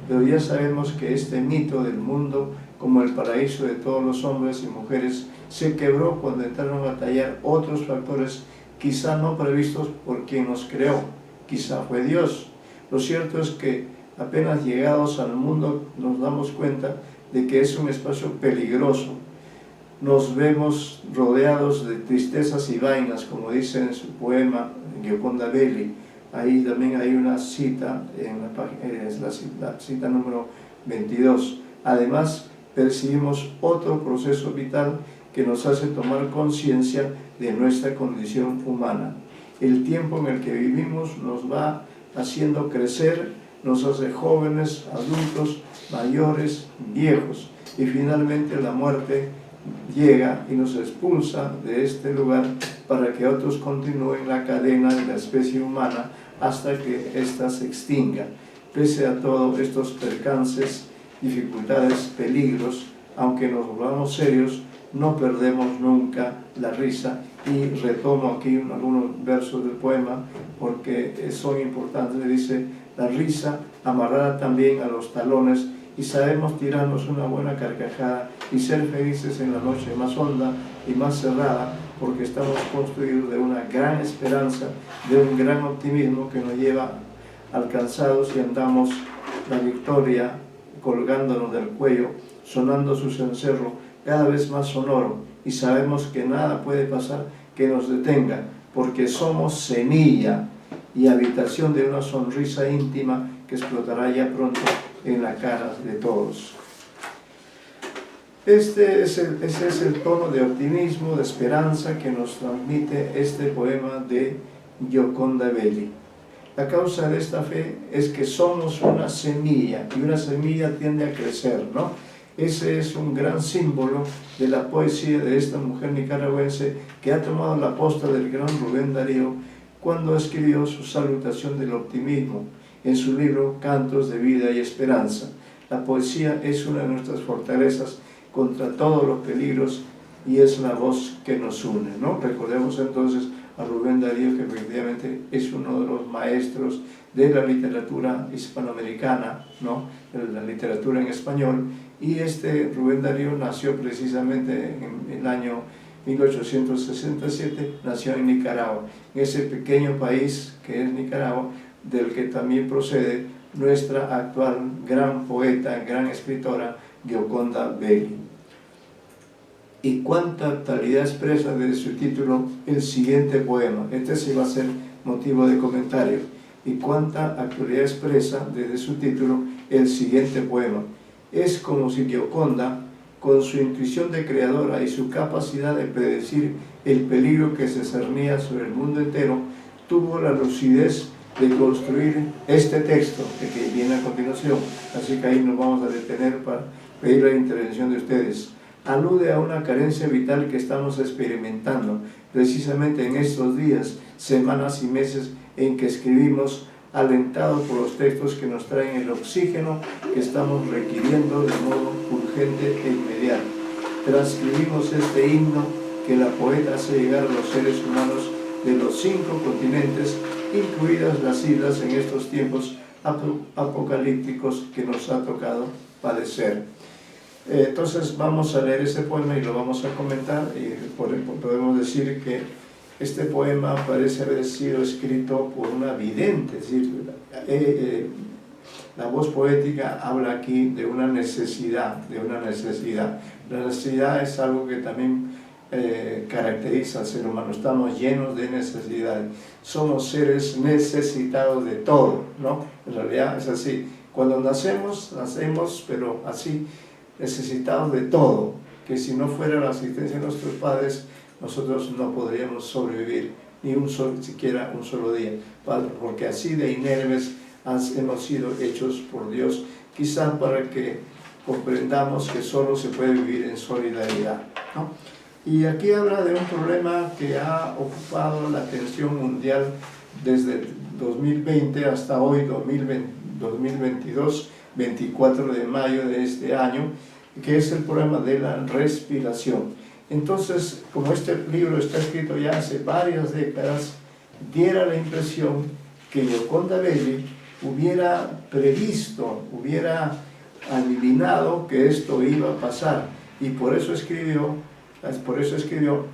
Pero ya sabemos que este mito del mundo como el paraíso de todos los hombres y mujeres se quebró cuando entraron a tallar otros factores quizá no previstos por quien nos creó, quizá fue Dios. Lo cierto es que apenas llegados al mundo nos damos cuenta de que es un espacio peligroso. Nos vemos rodeados de tristezas y vainas, como dice en su poema Gioconda Belli. Ahí también hay una cita, es la cita número 22. Además, percibimos otro proceso vital que nos hace tomar conciencia de nuestra condición humana. El tiempo en el que vivimos nos va haciendo crecer, nos hace jóvenes, adultos, mayores, viejos, y finalmente la muerte llega y nos expulsa de este lugar para que otros continúen la cadena de la especie humana hasta que ésta se extinga. Pese a todos estos percances, dificultades, peligros, aunque nos volvamos serios, no perdemos nunca la risa. Y retomo aquí algunos versos del poema porque son importantes. Dice: la risa amarrada también a los talones, y sabemos tirarnos una buena carcajada y ser felices en la noche más honda y más cerrada, porque estamos construidos de una gran esperanza, de un gran optimismo que nos lleva alcanzados y andamos la victoria colgándonos del cuello, sonando su cencerro cada vez más sonoro, y sabemos que nada puede pasar que nos detenga, porque somos semilla y habitación de una sonrisa íntima que explotará ya pronto en la cara de todos. Ese es el tono de optimismo, de esperanza que nos transmite este poema de Gioconda Belli. La causa de esta fe es que somos una semilla, y una semilla tiende a crecer, ¿no? Ese es un gran símbolo de la poesía de esta mujer nicaragüense que ha tomado la posta del gran Rubén Darío cuando escribió su salutación del optimismo en su libro Cantos de Vida y Esperanza. La poesía es una de nuestras fortalezas contra todos los peligros y es la voz que nos une, ¿no? Recordemos entonces a Rubén Darío, que efectivamente es uno de los maestros de la literatura hispanoamericana, ¿no? De la literatura en español, y este Rubén Darío nació precisamente en el año 1867, nació en Nicaragua, en ese pequeño país que es Nicaragua, del que también procede nuestra actual gran poeta, gran escritora, Gioconda Belli. Y cuánta actualidad expresa desde su título el siguiente poema. Este sí va a ser motivo de comentario. Y cuánta actualidad expresa desde su título el siguiente poema. Es como si Gioconda, con su intuición de creadora y su capacidad de predecir el peligro que se cernía sobre el mundo entero, tuvo la lucidez de construir este texto que viene a continuación. Así que ahí nos vamos a detener para pedir la intervención de ustedes. Alude a una carencia vital que estamos experimentando precisamente en estos días, semanas y meses en que escribimos, alentados por los textos que nos traen el oxígeno que estamos requiriendo de modo urgente e inmediato. Transcribimos este himno que la poeta hace llegar a los seres humanos de los 5 continentes, incluidas las islas en estos tiempos apocalípticos que nos ha tocado padecer. Entonces vamos a leer ese poema y lo vamos a comentar, y podemos decir que este poema parece haber sido escrito por una vidente, es decir, la voz poética habla aquí de una necesidad, La necesidad es algo que también caracteriza al ser humano, estamos llenos de necesidades, somos seres necesitados de todo, ¿no? En realidad es así, cuando nacemos, pero así, necesitados de todo, que si no fuera la asistencia de nuestros padres, nosotros no podríamos sobrevivir ni siquiera un solo día, porque así de inermes hemos sido hechos por Dios, quizás para que comprendamos que solo se puede vivir en solidaridad, ¿no? Y aquí habla de un problema que ha ocupado la atención mundial desde 2020 hasta hoy, 2022, 24 de mayo de este año, que es el problema de la respiración. Entonces, como este libro está escrito ya hace varias décadas, diera la impresión que Gioconda Belli hubiera previsto, hubiera adivinado que esto iba a pasar, y por eso escribió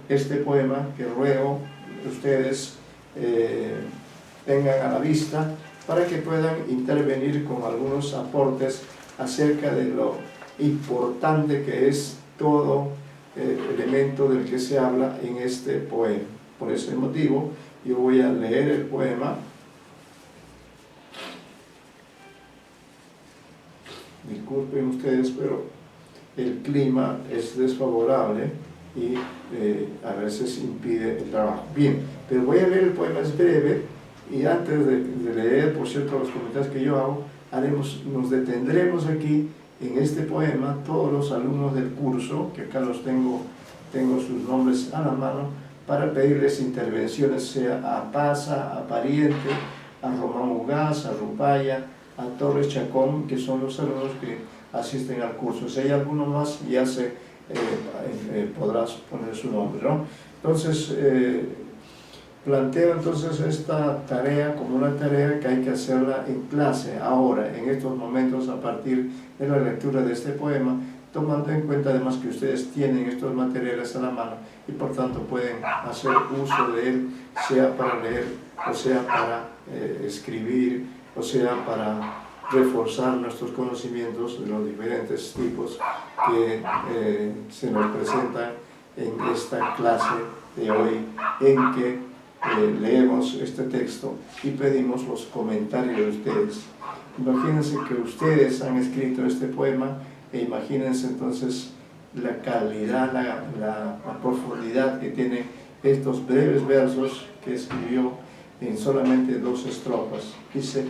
este poema que ruego que ustedes tengan a la vista para que puedan intervenir con algunos aportes acerca de lo importante que es todo elemento del que se habla en este poema. Por ese motivo yo voy a leer el poema. Disculpen ustedes, pero el clima es desfavorable y a veces impide el trabajo. Bien, pero voy a leer el poema, es breve, y antes de leer, por cierto, los comentarios que yo hago, nos detendremos aquí en este poema, todos los alumnos del curso, que acá los tengo sus nombres a la mano, para pedirles intervenciones, sea a Paza, a Pariente, a Román Ugaz, a Rupaya, a Torres Chacón, que son los alumnos que asisten al curso. Si hay alguno más, ya podrás poner su nombre, ¿no? Entonces, planteo entonces esta tarea como una tarea que hay que hacerla en clase, ahora, en estos momentos, a partir de la lectura de este poema, tomando en cuenta además que ustedes tienen estos materiales a la mano y por tanto pueden hacer uso de él, sea para leer, o sea para escribir, o sea para reforzar nuestros conocimientos de los diferentes tipos que se nos presentan en esta clase de hoy, en que leemos este texto y pedimos los comentarios de ustedes. Imagínense que ustedes han escrito este poema e imagínense entonces la calidad, la profundidad que tienen estos breves versos que escribió en solamente 2 estrofas. Dice,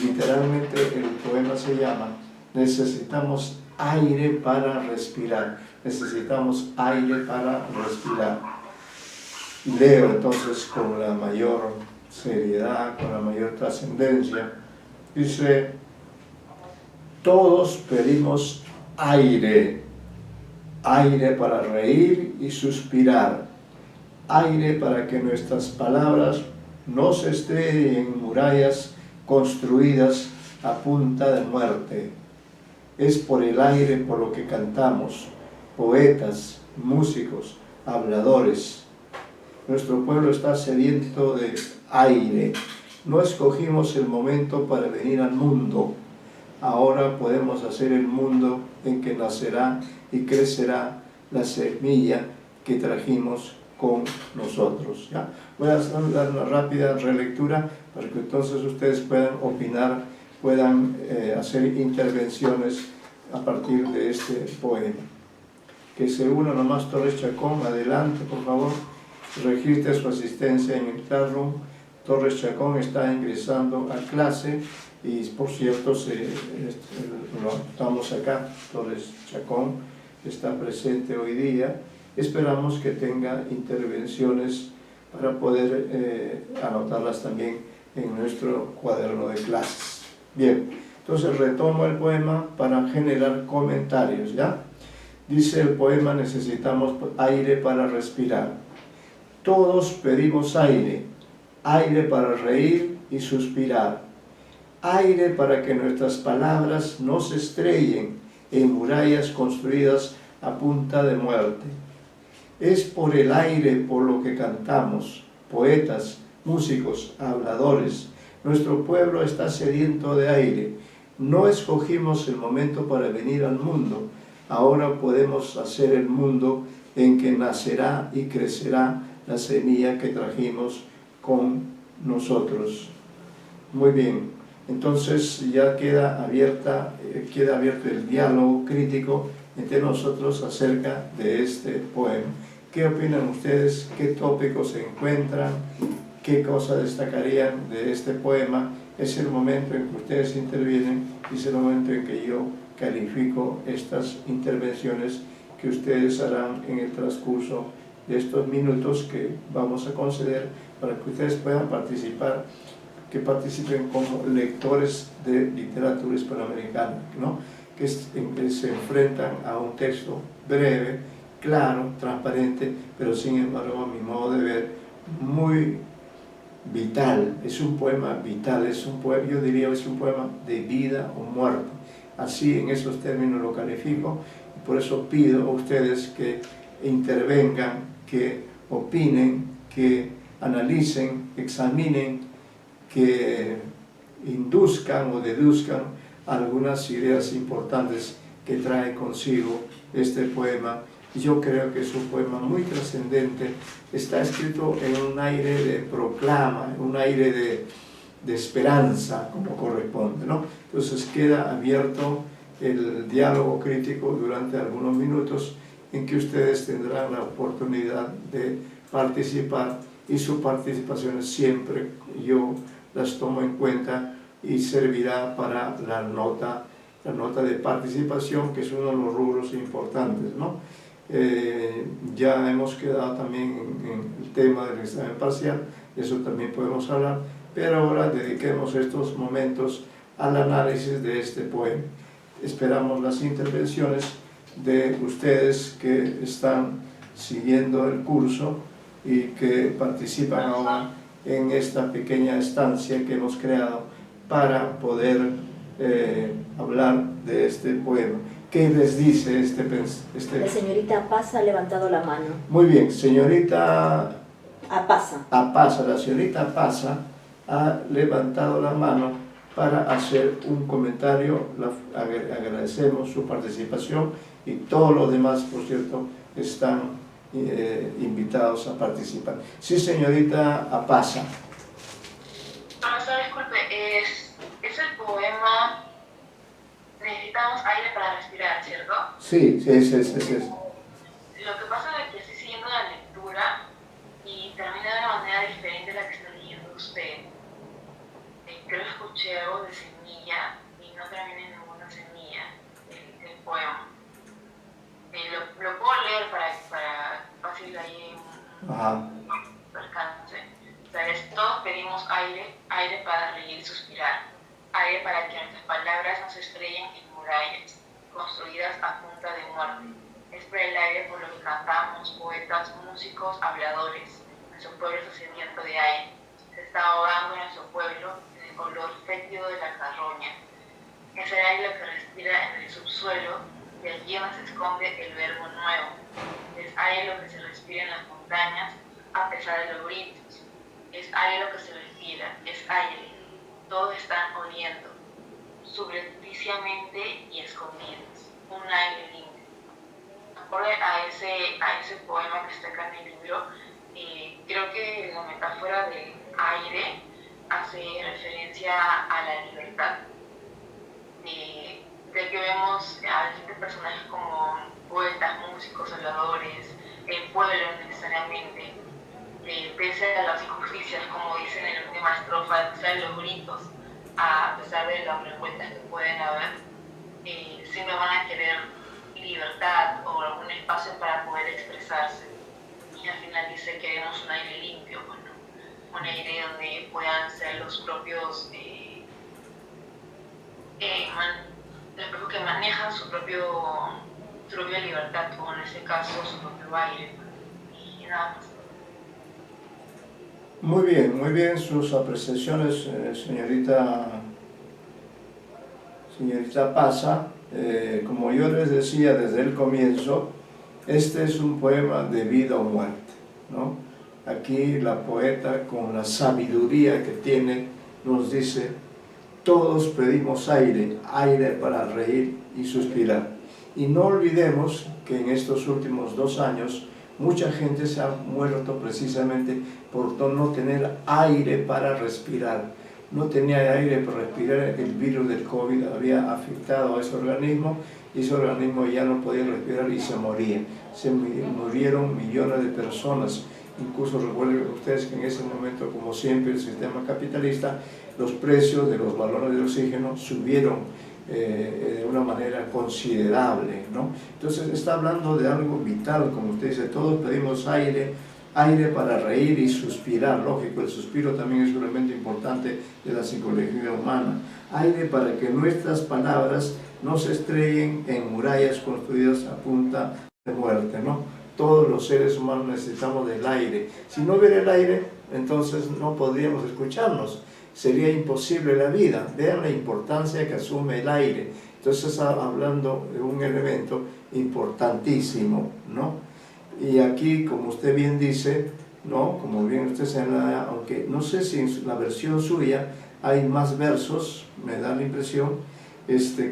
literalmente el poema se llama "Necesitamos aire para respirar". Necesitamos aire para respirar. Leo entonces con la mayor seriedad, con la mayor trascendencia. Dice, todos pedimos aire, aire para reír y suspirar, aire para que nuestras palabras no se estrellen en murallas construidas a punta de muerte. Es por el aire por lo que cantamos, poetas, músicos, habladores. Nuestro pueblo está sediento de aire. No escogimos el momento para venir al mundo. Ahora podemos hacer el mundo en que nacerá y crecerá la semilla que trajimos con nosotros. ¿Ya? Voy a dar una rápida relectura para que entonces ustedes puedan opinar, puedan hacer intervenciones a partir de este poema. Que se una nomás Torres Chacón, adelante por favor, registre su asistencia en el Classroom. Torres Chacón está ingresando a clase y por cierto estamos acá, Torres Chacón está presente hoy día. Esperamos que tenga intervenciones para poder anotarlas también en nuestro cuaderno de clases. Bien, entonces retomo el poema para generar comentarios, ¿ya? Dice el poema: necesitamos aire para respirar. Todos pedimos aire, aire para reír y suspirar, aire para que nuestras palabras no se estrellen en murallas construidas a punta de muerte. Es por el aire por lo que cantamos, poetas, músicos, habladores. Nuestro pueblo está sediento de aire. No escogimos el momento para venir al mundo. Ahora podemos hacer el mundo en que nacerá y crecerá la semilla que trajimos con nosotros. Muy bien, entonces ya queda abierto el diálogo crítico entre nosotros acerca de este poema. ¿Qué opinan ustedes? ¿Qué tópicos se encuentran? ¿Qué cosas destacarían de este poema? Es el momento en que ustedes intervienen y es el momento en que yo califico estas intervenciones que ustedes harán en el transcurso de estos minutos que vamos a conceder para que ustedes puedan participar, que participen como lectores de literatura hispanoamericana, ¿no? que se enfrentan a un texto breve, claro, transparente, pero sin embargo, a mi modo de ver, muy vital. Es un poema vital, es un poema, yo diría, es un poema de vida o muerte. Así, en esos términos lo califico, y por eso pido a ustedes que intervengan, que opinen, que analicen, examinen, que induzcan o deduzcan algunas ideas importantes que trae consigo este poema. Yo creo que es un poema muy trascendente, está escrito en un aire de proclama, en un aire de esperanza, como corresponde, ¿no? Entonces queda abierto el diálogo crítico durante algunos minutos en que ustedes tendrán la oportunidad de participar, y su participación siempre yo las tomo en cuenta y servirá para la nota de participación, que es uno de los rubros importantes, ¿no? Ya hemos quedado también en el tema del examen parcial, eso también podemos hablar, pero ahora dediquemos estos momentos al análisis de este poema. Esperamos las intervenciones de ustedes que están siguiendo el curso y que participan ahora en esta pequeña estancia que hemos creado para poder hablar de este poema. ¿Qué les dice este? La señorita Paz ha levantado la mano. Muy bien, señorita Apaza. La señorita Pasa ha levantado la mano para hacer un comentario. Agradecemos su participación y todos los demás, por cierto, están invitados a participar. Sí, señorita Apaza. Profesor, disculpe, es el poema Necesitamos aire para respirar, ¿cierto? Sí, es. Lo que pasa es que estoy siguiendo la lectura y termina de una manera diferente a la que está leyendo usted. Creo que escuché algo de semilla y no termina en ninguna semilla el poema. Lo puedo leer para fácil ahí un alcance. O sea, todos pedimos aire para reír y suspirar, aire para que nuestras palabras no se estrellen en murallas construidas a punta de muerte. es por el aire por lo que cantamos, poetas, músicos, habladores. Nuestro pueblo es sediento de aire. Se está ahogando nuestro pueblo en el olor fétido de la carroña. Es el aire lo que respira en el subsuelo y allí donde se esconde el verbo nuevo. Es aire lo que se respira en las montañas a pesar de los gritos. Es aire lo que se respira, es aire. Todos están oliendo, subrepticiamente y escondidos. Un aire limpio. Acorde a ese poema que está acá en el libro, creo que la metáfora del aire hace referencia a la libertad. De que vemos a distintos personajes como poetas, músicos, habladores, el pueblo necesariamente, pese a las injusticias, como dicen en la última estrofa, a pesar de los gritos, a pesar de las revueltas que pueden haber, siempre van a querer libertad o algún espacio para poder expresarse. Y al final dice que queremos un aire limpio, bueno, un aire donde puedan ser los propios los que manejan su propia libertad, o en este caso su propio aire, y nada más. Muy bien sus apreciaciones, señorita Pasa. Como yo les decía desde el comienzo, este es un poema de vida o muerte, ¿no? Aquí la poeta, con la sabiduría que tiene, nos dice: todos pedimos aire, aire para reír y suspirar. Y no olvidemos que en estos últimos 2 años mucha gente se ha muerto precisamente por no tener aire para respirar. No tenía aire para respirar, el virus del COVID había afectado a ese organismo y ese organismo ya no podía respirar y se moría. Se murieron millones de personas. Incluso recuerden ustedes que en ese momento, como siempre, el sistema capitalista, los precios de los balones de oxígeno subieron de una manera considerable, ¿no? Entonces está hablando de algo vital, como usted dice, todos pedimos aire, aire para reír y suspirar. Lógico, el suspiro también es un elemento importante de la psicología humana. Aire para que nuestras palabras no se estrellen en murallas construidas a punta de muerte, ¿no? Todos los seres humanos necesitamos del aire. Si no hubiera el aire, entonces no podríamos escucharnos. Sería imposible la vida. Vean la importancia que asume el aire. Entonces está hablando de un elemento importantísimo, ¿no? Y aquí, como usted bien dice, ¿no? Como bien usted señala, aunque no sé si en la versión suya hay más versos, me da la impresión,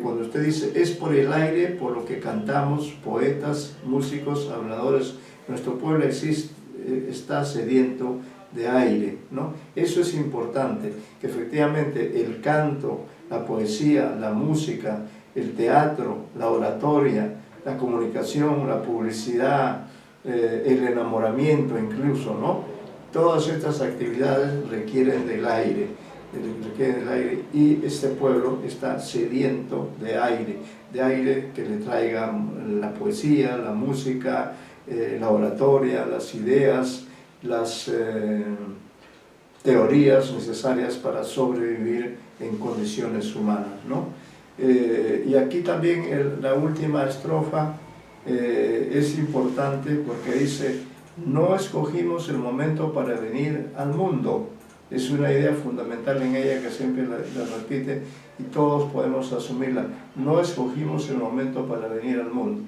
cuando usted dice, es por el aire, por lo que cantamos, poetas, músicos, habladores, nuestro pueblo está sediento de aire, ¿no? Eso es importante, que efectivamente el canto, la poesía, la música, el teatro, la oratoria, la comunicación, la publicidad, el enamoramiento incluso, ¿no? Todas estas actividades requieren del aire, y este pueblo está sediento de aire que le traiga la poesía, la música, la oratoria, las ideas, las teorías necesarias para sobrevivir en condiciones humanas, ¿no? Y aquí también la última estrofa es importante porque dice: no escogimos el momento para venir al mundo. Es una idea fundamental en ella que siempre la repite y todos podemos asumirla. No escogimos el momento para venir al mundo.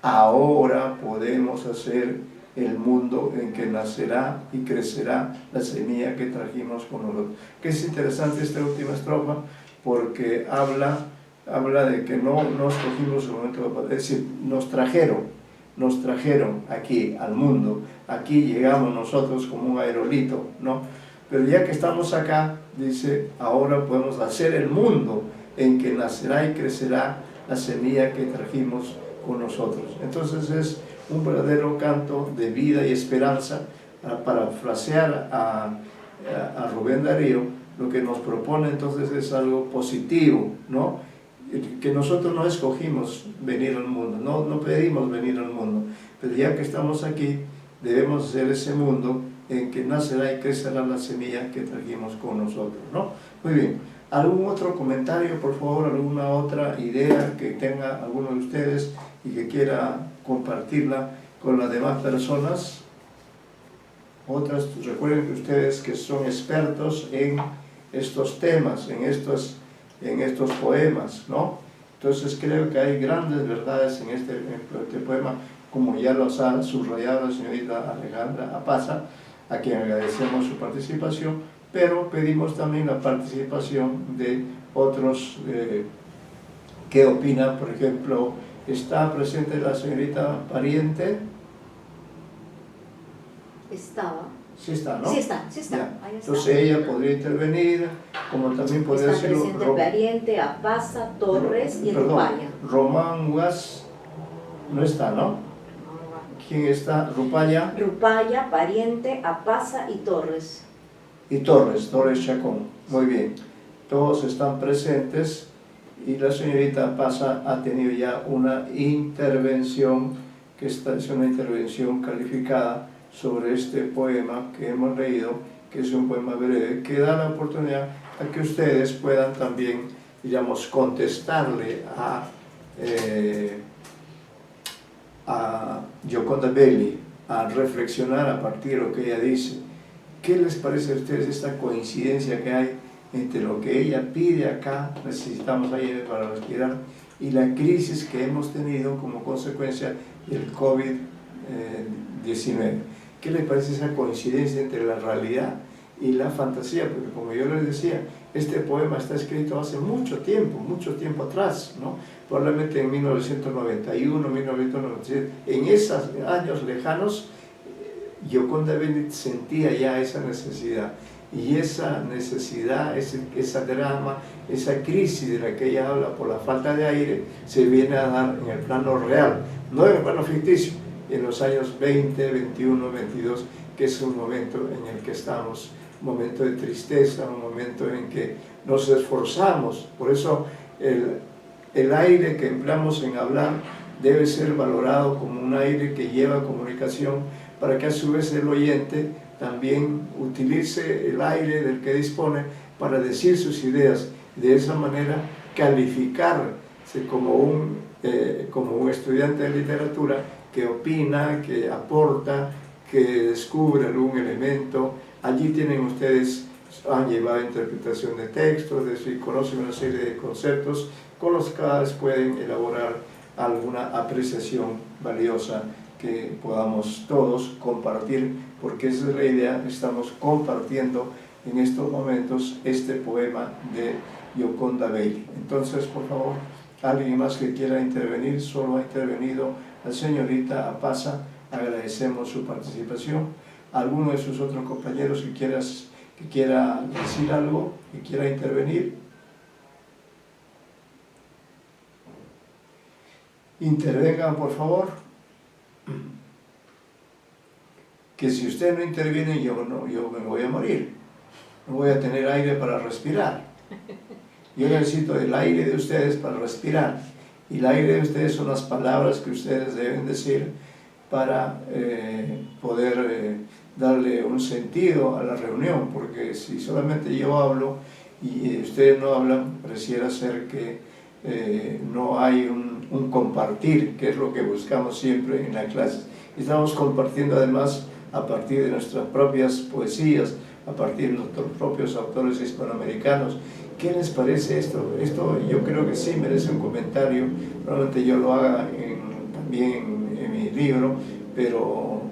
Ahora podemos hacer el mundo en que nacerá y crecerá la semilla que trajimos con nosotros. Que es interesante esta última estrofa porque habla de que no escogimos el momento, es decir, nos trajeron aquí al mundo, aquí llegamos nosotros como un aerolito, ¿no? Pero ya que estamos acá, dice, ahora podemos hacer el mundo en que nacerá y crecerá la semilla que trajimos con nosotros. Entonces es un verdadero canto de vida y esperanza. Para parafrasear a Rubén Darío, lo que nos propone entonces es algo positivo, ¿no? Que nosotros no escogimos venir al mundo, no pedimos venir al mundo, pero ya que estamos aquí, debemos hacer ese mundo en que nacerá y crecerá la semilla que trajimos con nosotros, ¿no? Muy bien, ¿Algún otro comentario, por favor? ¿Alguna otra idea que tenga alguno de ustedes y que quiera compartirla con las demás personas? Otras, recuerden que ustedes que son expertos en estos temas, en estos poemas, ¿no? Entonces creo que hay grandes verdades en este poema, como ya los ha subrayado la señorita Alejandra Apaza, a quien agradecemos su participación, pero pedimos también la participación de otros que opinan. Por ejemplo, está presente la señorita Pariente. Estaba. Sí está, ¿no? Sí está. Ya. Ahí está. Entonces ella podría intervenir, como también podría Está decirlo. presente Pariente, Apaza, Torres y Rupaya. Román Ugas no está, ¿no? ¿Quién está? Rupaya. Rupaya, Pariente, Apaza y Torres. Y Torres Chacón. Muy bien. Todos están presentes y la señorita Apaza ha tenido ya una intervención, que es una intervención calificada sobre este poema que hemos leído, que es un poema breve, que da la oportunidad a que ustedes puedan también, digamos, contestarle a Gioconda Belli, a reflexionar a partir de lo que ella dice. ¿Qué les parece a ustedes esta coincidencia que hay entre lo que ella pide acá, necesitamos aire para respirar, y la crisis que hemos tenido como consecuencia del COVID-19? ¿Qué les parece esa coincidencia entre la realidad y la fantasía? Porque como yo les decía, este poema está escrito hace mucho tiempo atrás, ¿no? Probablemente en 1991, 1997, en esos años lejanos, Gioconda Belli sentía ya esa necesidad, y esa necesidad, esa drama, esa crisis de la que ella habla por la falta de aire, se viene a dar en el plano real, no en el plano ficticio, en los años 20, 21, 22, que es un momento en el que estamos, un momento de tristeza, un momento en que nos esforzamos. Por eso el aire que empleamos en hablar debe ser valorado como un aire que lleva comunicación, para que a su vez el oyente también utilice el aire del que dispone para decir sus ideas, de esa manera calificarse como un estudiante de literatura que opina, que aporta, que descubre algún elemento. Allí tienen ustedes, han llevado interpretación de textos, es decir, conocen una serie de conceptos con los que cada vez pueden elaborar alguna apreciación valiosa que podamos todos compartir, porque esa es la idea. Estamos compartiendo en estos momentos este poema de Gioconda Belli. Entonces, por favor, alguien más que quiera intervenir. Solo ha intervenido la señorita Apaza, agradecemos su participación. ¿Alguno de sus otros compañeros que quiera decir algo, que quiera intervenir? Intervengan, por favor. Que si usted no interviene, yo me voy a morir, no voy a tener aire para respirar. Yo necesito el aire de ustedes para respirar, y el aire de ustedes son las palabras que ustedes deben decir para poder darle un sentido a la reunión, porque si solamente yo hablo y ustedes no hablan, pareciera ser que no hay un compartir, que es lo que buscamos siempre en la clase. Estamos compartiendo además a partir de nuestras propias poesías, a partir de nuestros propios autores hispanoamericanos. ¿Qué les parece esto? Esto yo creo que sí merece un comentario, probablemente yo lo haga también en mi libro, pero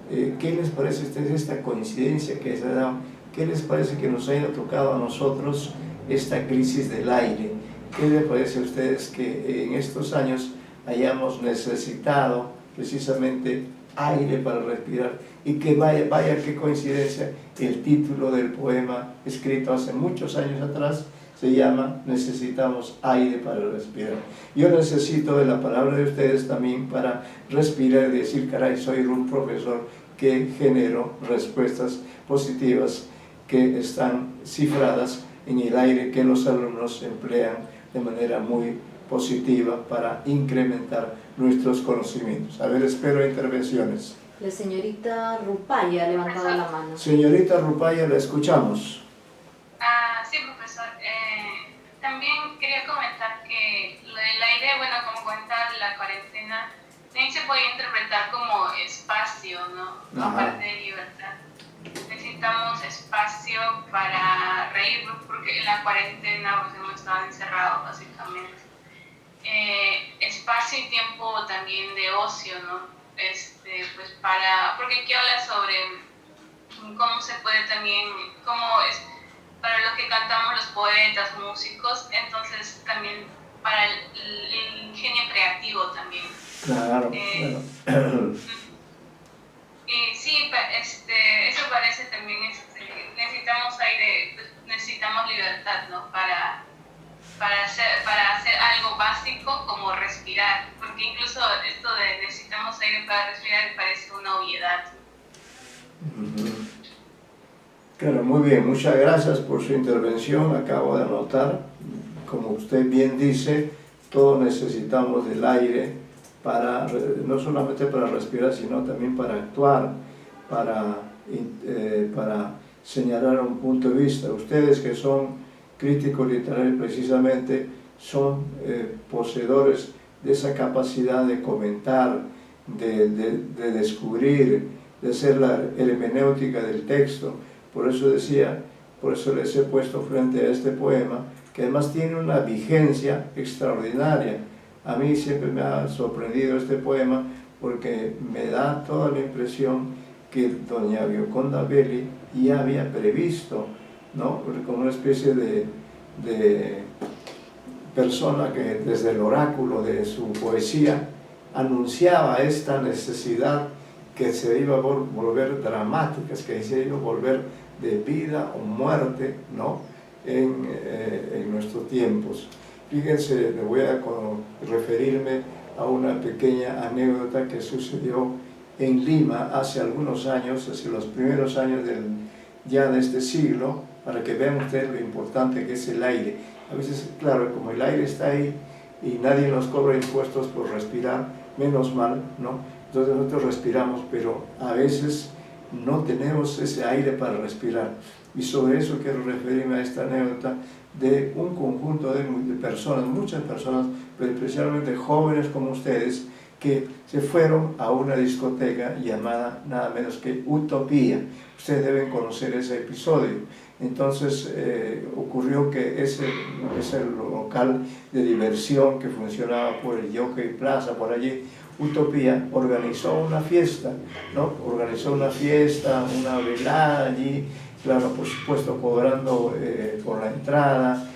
¿qué les parece a ustedes esta coincidencia que se ha dado? ¿Qué les parece que nos haya tocado a nosotros esta crisis del aire? ¿Qué les parece a ustedes que en estos años hayamos necesitado precisamente aire para respirar? Y que vaya qué coincidencia, el título del poema escrito hace muchos años atrás se llama Necesitamos aire para respirar. Yo necesito de la palabra de ustedes también para respirar y decir, caray, soy un profesor que genero respuestas positivas que están cifradas en el aire que los alumnos emplean de manera muy positiva para incrementar nuestros conocimientos. A ver, espero intervenciones. La señorita Rupaya ha levantado la mano. Señorita Rupaya, la escuchamos. Sí, profesor. dar como espacio, ¿no? Ajá. Aparte de libertad. Necesitamos espacio para reírnos porque en la cuarentena pues hemos estado encerrados básicamente. Espacio y tiempo también de ocio, ¿no? Pues porque aquí habla sobre cómo se puede también, cómo es para los que cantamos los poetas, músicos, entonces también para el ingenio creativo también. Claro, claro. Sí, eso parece también, necesitamos aire, pues, necesitamos libertad, ¿no? Para hacer algo básico como respirar, porque incluso esto de necesitamos aire para respirar parece una obviedad. Claro, muy bien, muchas gracias por su intervención, acabo de anotar, como usted bien dice, todos necesitamos del aire, no solamente para respirar, sino también para actuar, para señalar un punto de vista. Ustedes que son críticos literarios precisamente son poseedores de esa capacidad de comentar, de descubrir, de hacer la hermenéutica del texto. Por eso decía, por eso les he puesto frente a este poema, que además tiene una vigencia extraordinaria. A mí siempre me ha sorprendido este poema porque me da toda la impresión que doña Gioconda Belli ya había previsto, ¿no? Como una especie de persona que desde el oráculo de su poesía anunciaba esta necesidad que se iba a volver dramática, que se iba a volver de vida o muerte, ¿no? en nuestros tiempos. Fíjense, le voy a referirme a una pequeña anécdota que sucedió en Lima hace algunos años, hacia los primeros años ya de este siglo, para que vean ustedes lo importante que es el aire. A veces, claro, como el aire está ahí y nadie nos cobra impuestos por respirar, menos mal, ¿no? Entonces nosotros respiramos, pero a veces no tenemos ese aire para respirar. Y sobre eso quiero referirme a esta anécdota de un conjunto de personas, muchas personas, pero especialmente jóvenes como ustedes, que se fueron a una discoteca llamada nada menos que Utopía. Ustedes deben conocer ese episodio. Entonces ocurrió que ese local de diversión que funcionaba por el Jockey Plaza, por allí, Utopía organizó una fiesta, ¿no? Organizó una fiesta, una velada allí, claro, por supuesto cobrando por la entrada,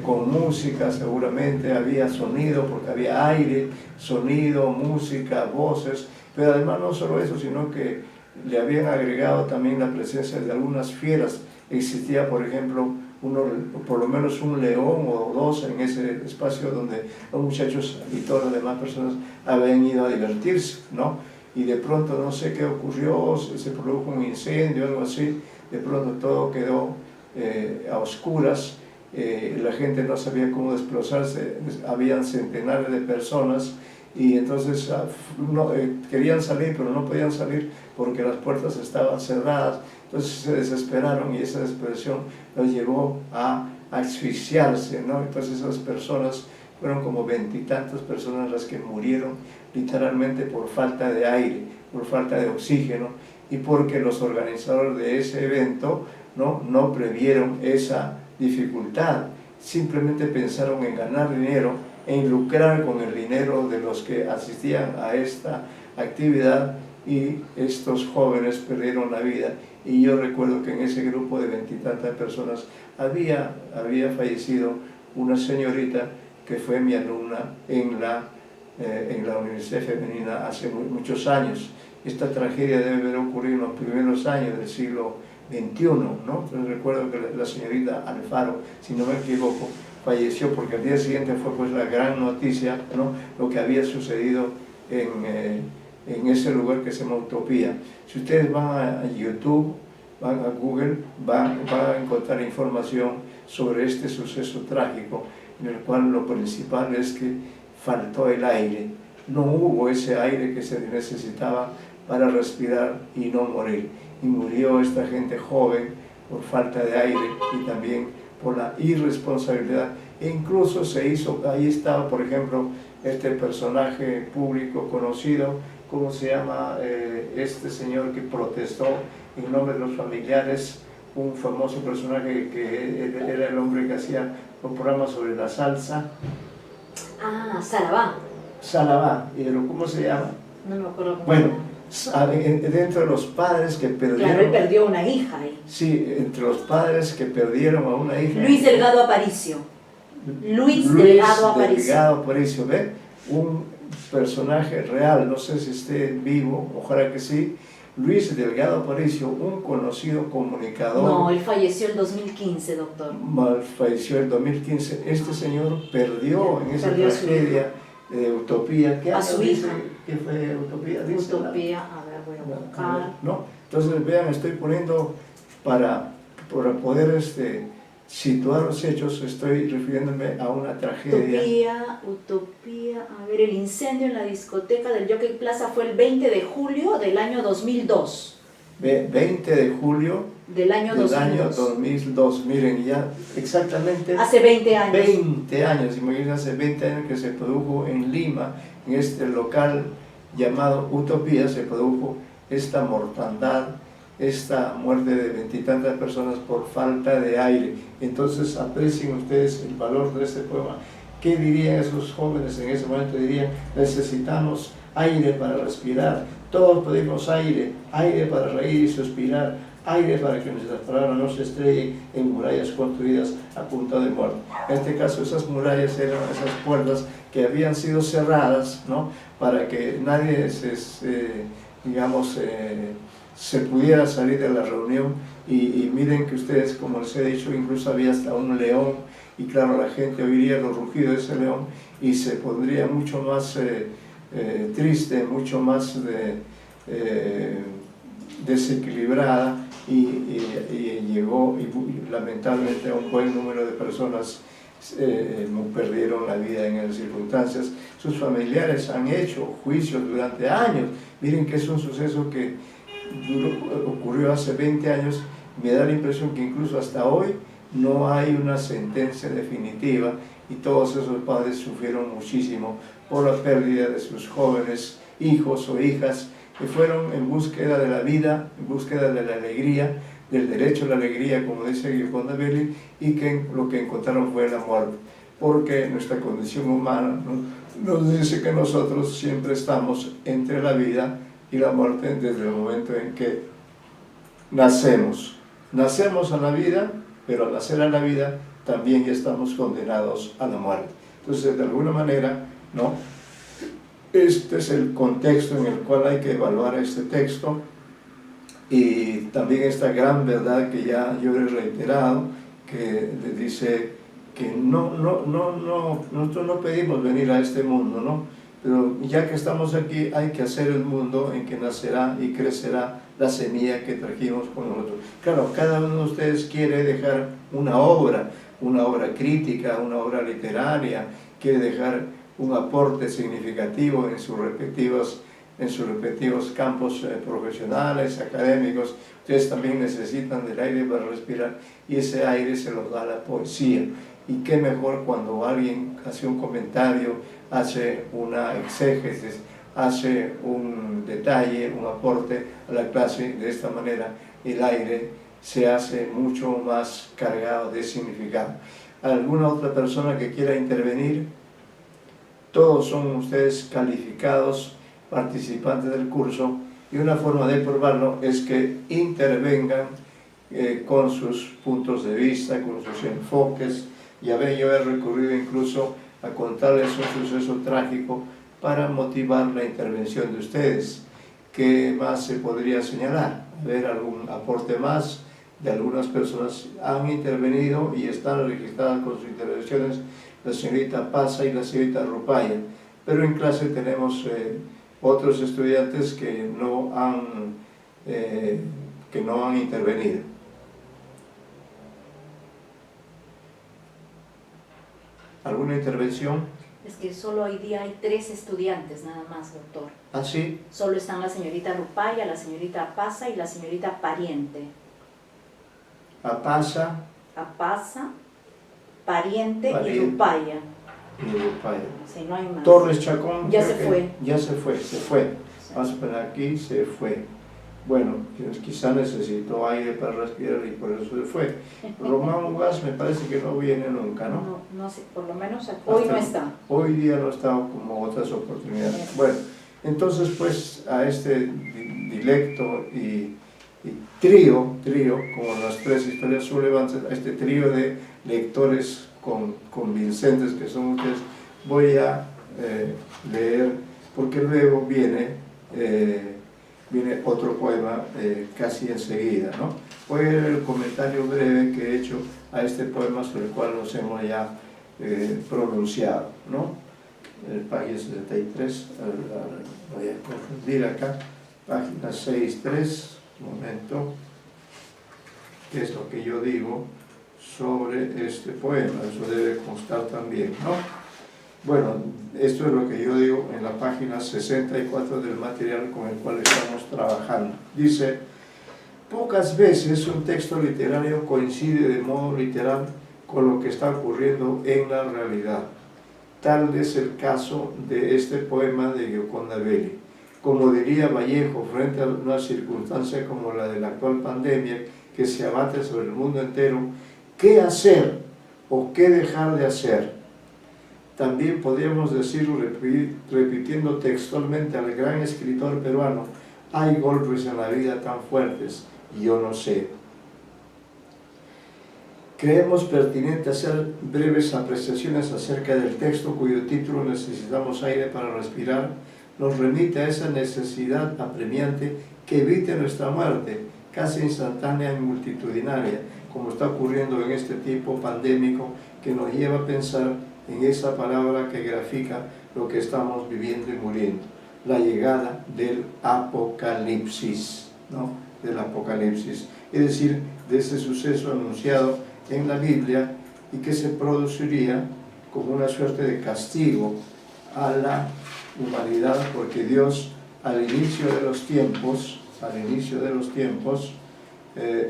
con música seguramente, había sonido porque había aire, sonido, música, voces, pero además no solo eso, sino que le habían agregado también la presencia de algunas fieras. Existía, por ejemplo, por lo menos un león o dos en ese espacio donde los muchachos y todas las demás personas habían ido a divertirse, ¿no? Y de pronto no sé qué ocurrió, se produjo un incendio, algo así, de pronto todo quedó a oscuras, la gente no sabía cómo desplazarse, habían centenares de personas y entonces querían salir pero no podían salir porque las puertas estaban cerradas. Entonces se desesperaron y esa desesperación los llevó a asfixiarse, ¿no? Entonces esas personas fueron como 20 y tantas personas las que murieron literalmente por falta de aire, por falta de oxígeno y porque los organizadores de ese evento no previeron esa dificultad, simplemente pensaron en ganar dinero, en lucrar con el dinero de los que asistían a esta actividad y estos jóvenes perdieron la vida. Y yo recuerdo que en ese grupo de 20 y tantas personas había fallecido una señorita que fue mi alumna en la Universidad Femenina hace muchos años. Esta tragedia debe haber ocurrido en los primeros años del siglo XXI, ¿no? Entonces recuerdo que la señorita Alfaro, si no me equivoco, falleció porque al día siguiente fue pues la gran noticia, ¿no? Lo que había sucedido en ese lugar que se llama Utopía. Si ustedes van a YouTube, van a Google, van a encontrar información sobre este suceso trágico, en el cual lo principal es que faltó el aire, no hubo ese aire que se necesitaba para respirar y no morir. Y murió esta gente joven por falta de aire y también por la irresponsabilidad E incluso se hizo, ahí estaba por ejemplo este personaje público conocido, ¿cómo se llama? Este señor que protestó en nombre de los familiares, un famoso personaje que era el hombre que hacía un programa sobre la salsa. Ah, Sarabá. Salabá, ¿cómo se llama? No me acuerdo cómo Bueno, se llama. dentro de los padres que perdieron... Claro, él perdió una hija ahí. Sí, entre los padres que perdieron a una hija... Luis Delgado Aparicio. Luis Delgado Aparicio, ¿ve? Un personaje real, no sé si esté vivo, ojalá que sí. Luis Delgado Aparicio, un conocido comunicador. No, él falleció en 2015, doctor. Falleció en 2015. Este señor perdió en esa Perdió tragedia de Utopía. ¿Qué a su hija. ¿Qué fue Utopía? Dice Utopía, a ver, voy a buscar. ¿no? Entonces, vean, estoy poniendo para poder situar los hechos, estoy refiriéndome a una tragedia. Utopía, a ver, el incendio en la discoteca del Jockey Plaza fue el 20 de julio del año 2002. 20 de julio del año 2002, miren, ya exactamente hace 20 años. 20 años, imagínense, hace 20 años que se produjo en Lima, en este local llamado Utopía, se produjo esta mortandad, esta muerte de 20 y tantas personas por falta de aire. Entonces aprecien ustedes el valor de este poema. ¿Qué dirían esos jóvenes en ese momento? Dirían: necesitamos aire para respirar, todos pedimos aire, aire para reír y suspirar, aire para que nuestras palabras no se estrellen en murallas construidas a punta de muerte. En este caso, esas murallas eran esas puertas que habían sido cerradas, ¿no?, para que nadie se pudiera salir de la reunión. Y miren que ustedes, como les he dicho, incluso había hasta un león, y claro, la gente oiría los rugidos de ese león y se pondría mucho más triste, mucho más desequilibrada, y llegó, y lamentablemente un buen número de personas perdieron la vida en esas circunstancias. Sus familiares han hecho juicios durante años. Miren que es un suceso que ocurrió hace 20 años. Me da la impresión que incluso hasta hoy no hay una sentencia definitiva, y todos esos padres sufrieron muchísimo por la pérdida de sus jóvenes hijos o hijas que fueron en búsqueda de la vida, en búsqueda de la alegría, del derecho a la alegría, como dice Gioconda Belli, y que lo que encontraron fue la muerte, porque nuestra condición humana nos dice que nosotros siempre estamos entre la vida y la muerte desde el momento en que nacemos. Nacemos a la vida, pero al nacer a la vida también ya estamos condenados a la muerte. Entonces, de alguna manera, ¿no?, este es el contexto en el cual hay que evaluar este texto, y también esta gran verdad que ya yo he reiterado, que dice que nosotros no pedimos venir a este mundo, ¿no?, pero ya que estamos aquí hay que hacer el mundo en que nacerá y crecerá la semilla que trajimos con nosotros. Claro, cada uno de ustedes quiere dejar una obra crítica, una obra literaria, quiere dejar un aporte significativo en sus respectivos campos profesionales, académicos. Ustedes también necesitan del aire para respirar, y ese aire se los da la poesía. Y qué mejor cuando alguien hace un comentario, hace una exégesis, hace un detalle, un aporte a la clase. De esta manera el aire se hace mucho más cargado de significado. ¿Alguna otra persona que quiera intervenir? Todos son ustedes calificados participantes del curso, y una forma de probarlo es que intervengan con sus puntos de vista, con sus enfoques. Ya ven, yo he recurrido incluso a contarles un suceso trágico para motivar la intervención de ustedes. ¿Qué más se podría señalar? A ver, algún aporte más de algunas personas. Han intervenido y están registradas con sus intervenciones la señorita Pasa y la señorita Rupaya, pero en clase tenemos otros estudiantes que no han intervenido. ¿Alguna intervención? Es que solo hoy día hay 3 estudiantes nada más, doctor. ¿Ah, sí? Solo están la señorita Rupaya, la señorita Pasa y la señorita Pariente. Apasa. Apasa Pariente y Pariente. Rupaya. y Urupaya. Sí, no hay más. Torres Chacón. Ya creo se que fue. Ya se fue. Sí. Vamos a poner aquí, se fue. Bueno, quizá necesitó aire para respirar y por eso se fue. Román Ugaz me parece que no viene nunca, ¿no? No, no sé, por lo menos hoy no está. Hoy día no está como otras oportunidades. Bueno, entonces pues a este dilecto y trío, como las tres historias sublevantes, a este trío de lectores convincentes que son ustedes, voy a leer, porque luego viene otro poema casi enseguida, ¿no? Voy a leer el comentario breve que he hecho a este poema sobre el cual nos hemos ya pronunciado, ¿no? Página 73, voy a confundir acá, página 63, un momento, que es lo que yo digo sobre este poema, eso debe constar también, ¿no? Bueno, esto es lo que yo digo en la página 64 del material con el cual estamos trabajando. Dice: pocas veces un texto literario coincide de modo literal con lo que está ocurriendo en la realidad. Tal es el caso de este poema de Gioconda Belli. Como diría Vallejo, frente a una circunstancia como la de la actual pandemia que se abate sobre el mundo entero, ¿qué hacer o qué dejar de hacer? También podríamos decirlo repitiendo textualmente al gran escritor peruano: hay golpes en la vida tan fuertes, y yo no sé. Creemos pertinente hacer breves apreciaciones acerca del texto cuyo título Necesitamos aire para respirar nos remite a esa necesidad apremiante que evite nuestra muerte, casi instantánea y multitudinaria, como está ocurriendo en este tiempo pandémico que nos lleva a pensar en esa palabra que grafica lo que estamos viviendo y muriendo, la llegada del apocalipsis, ¿no? Del apocalipsis, es decir, de ese suceso anunciado en la Biblia y que se produciría como una suerte de castigo a la humanidad, porque Dios al inicio de los tiempos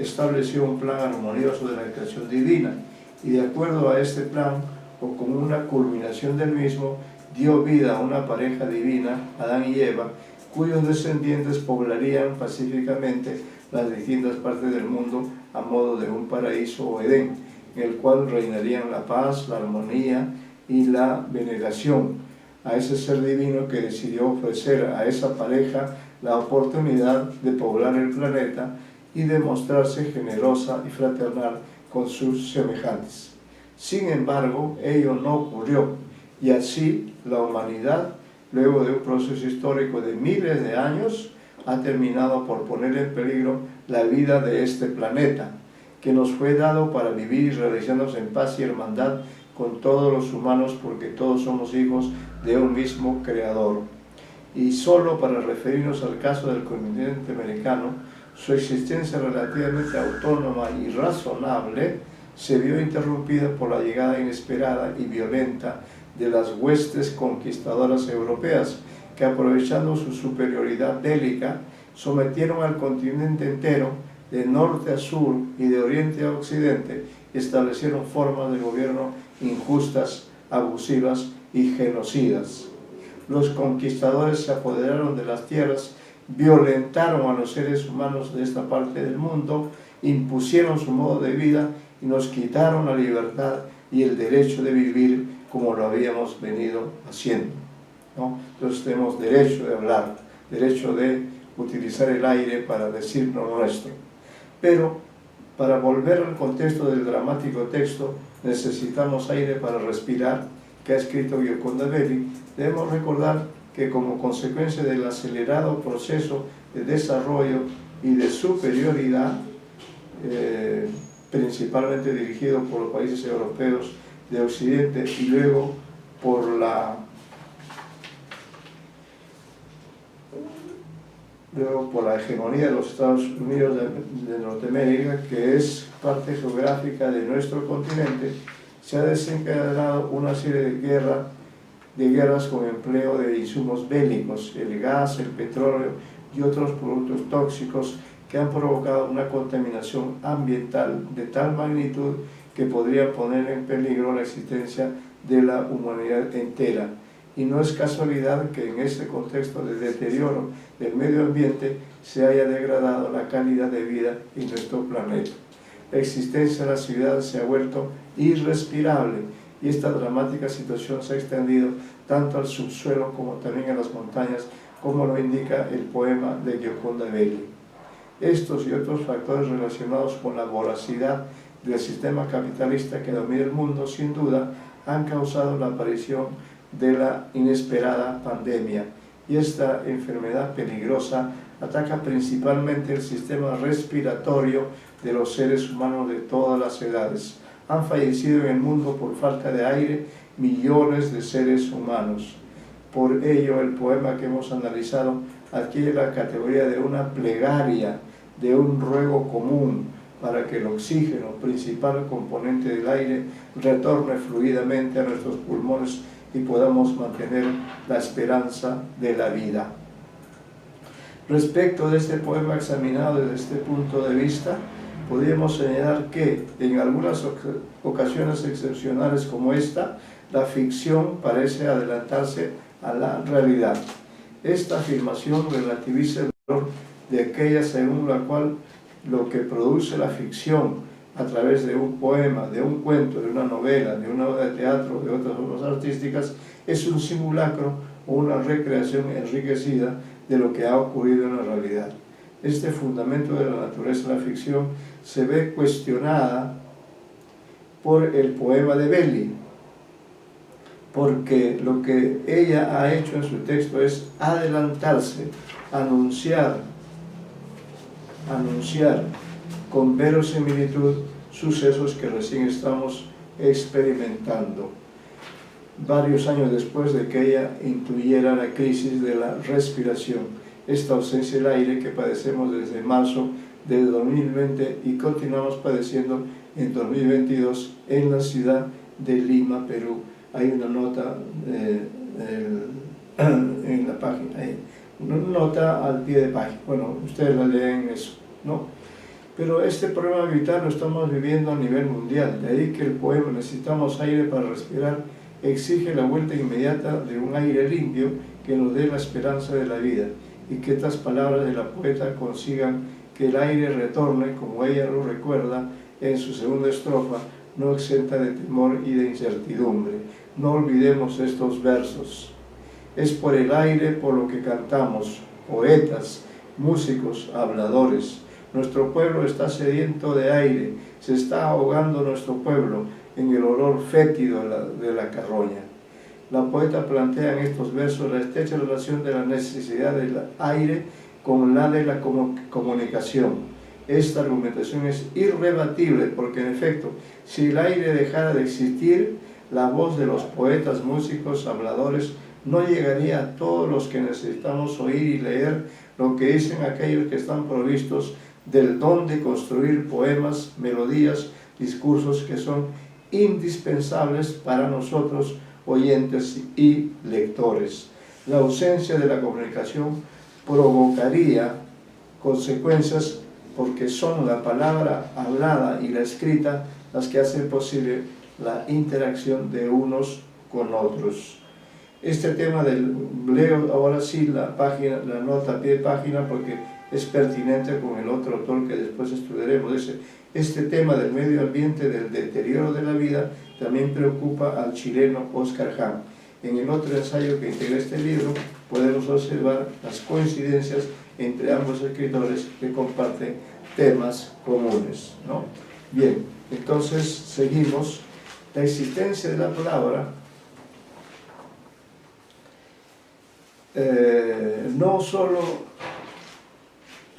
estableció un plan armonioso de la creación divina, y de acuerdo a este plan, o como una culminación del mismo, dio vida a una pareja divina, Adán y Eva, cuyos descendientes poblarían pacíficamente las distintas partes del mundo a modo de un paraíso o Edén, en el cual reinarían la paz, la armonía y la veneración a ese ser divino que decidió ofrecer a esa pareja la oportunidad de poblar el planeta y de mostrarse generosa y fraternal con sus semejantes. Sin embargo, ello no ocurrió, y así la humanidad, luego de un proceso histórico de miles de años, ha terminado por poner en peligro la vida de este planeta, que nos fue dado para vivir y realizarnos en paz y hermandad con todos los humanos, porque todos somos hijos de un mismo Creador. Y solo para referirnos al caso del continente americano, su existencia relativamente autónoma y razonable se vio interrumpida por la llegada inesperada y violenta de las huestes conquistadoras europeas, que aprovechando su superioridad bélica, sometieron al continente entero, de norte a sur y de oriente a occidente, y establecieron formas de gobierno injustas, abusivas y genocidas. Los conquistadores se apoderaron de las tierras, violentaron a los seres humanos de esta parte del mundo, impusieron su modo de vida y nos quitaron la libertad y el derecho de vivir como lo habíamos venido haciendo, ¿no? Entonces tenemos derecho de hablar, derecho de utilizar el aire para decir lo nuestro. Pero para volver al contexto del dramático texto, Necesitamos aire para respirar, que ha escrito Gioconda Belli, debemos recordar que como consecuencia del acelerado proceso de desarrollo y de superioridad, principalmente dirigido por los países europeos de Occidente y luego por la hegemonía de los Estados Unidos de Norteamérica, que es parte geográfica de nuestro continente, se ha desencadenado una serie de guerras con empleo de insumos bélicos, el gas, el petróleo y otros productos tóxicos que han provocado una contaminación ambiental de tal magnitud que podrían poner en peligro la existencia de la humanidad entera. Y no es casualidad que en este contexto de deterioro del medio ambiente se haya degradado la calidad de vida en nuestro planeta. La existencia de la ciudad se ha vuelto irrespirable y esta dramática situación se ha extendido tanto al subsuelo como también a las montañas, como lo indica el poema de Gioconda Belli. Estos y otros factores relacionados con la voracidad del sistema capitalista que domina el mundo, sin duda, han causado la aparición de la inesperada pandemia. Y esta enfermedad peligrosa ataca principalmente el sistema respiratorio de los seres humanos de todas las edades. Han fallecido en el mundo por falta de aire millones de seres humanos. Por ello, el poema que hemos analizado adquiere la categoría de una plegaria, de un ruego común, para que el oxígeno, principal componente del aire, retorne fluidamente a nuestros pulmones y podamos mantener la esperanza de la vida. Respecto de este poema examinado desde este punto de vista, podríamos señalar que en algunas ocasiones excepcionales como esta, la ficción parece adelantarse a la realidad. Esta afirmación relativiza el valor de aquella según la cual lo que produce la ficción a través de un poema, de un cuento, de una novela, de una obra de teatro, de otras obras artísticas, es un simulacro o una recreación enriquecida de lo que ha ocurrido en la realidad. Este fundamento de la naturaleza de la ficción se ve cuestionada por el poema de Belli, porque lo que ella ha hecho en su texto es adelantarse, anunciar con verosimilitud sucesos que recién estamos experimentando, varios años después de que ella intuyera la crisis de la respiración, esta ausencia del aire que padecemos desde marzo del 2020 y continuamos padeciendo en 2022 en la ciudad de Lima, Perú. Hay una nota en la página, una nota al pie de página. Bueno, ustedes la leen eso, ¿no? Pero este problema vital lo estamos viviendo a nivel mundial, de ahí que el poema "Necesitamos aire para respirar" exige la vuelta inmediata de un aire limpio que nos dé la esperanza de la vida, y que estas palabras de la poeta consigan que el aire retorne, como ella lo recuerda en su segunda estrofa, no exenta de temor y de incertidumbre. No olvidemos estos versos. Es por el aire por lo que cantamos, poetas, músicos, habladores. Nuestro pueblo está sediento de aire, se está ahogando nuestro pueblo en el olor fétido de la carroña. La poeta plantea en estos versos la estrecha relación de la necesidad del aire con la de la comunicación. Esta argumentación es irrebatible porque, en efecto, si el aire dejara de existir, la voz de los poetas, músicos, habladores no llegaría a todos los que necesitamos oír y leer lo que dicen aquellos que están provistos del don de construir poemas, melodías, discursos que son indispensables para nosotros, oyentes y lectores. La ausencia de la comunicación provocaría consecuencias porque son la palabra hablada y la escrita las que hacen posible la interacción de unos con otros. Este tema leo ahora sí la nota a pie de página porque es pertinente con el otro autor que después estudiaremos. Este tema del medio ambiente, del deterioro de la vida, también preocupa al chileno Oscar Hahn. En el otro ensayo que integra este libro podemos observar las coincidencias entre ambos escritores que comparten temas comunes, ¿no? Bien, entonces seguimos. La existencia de la palabra no solo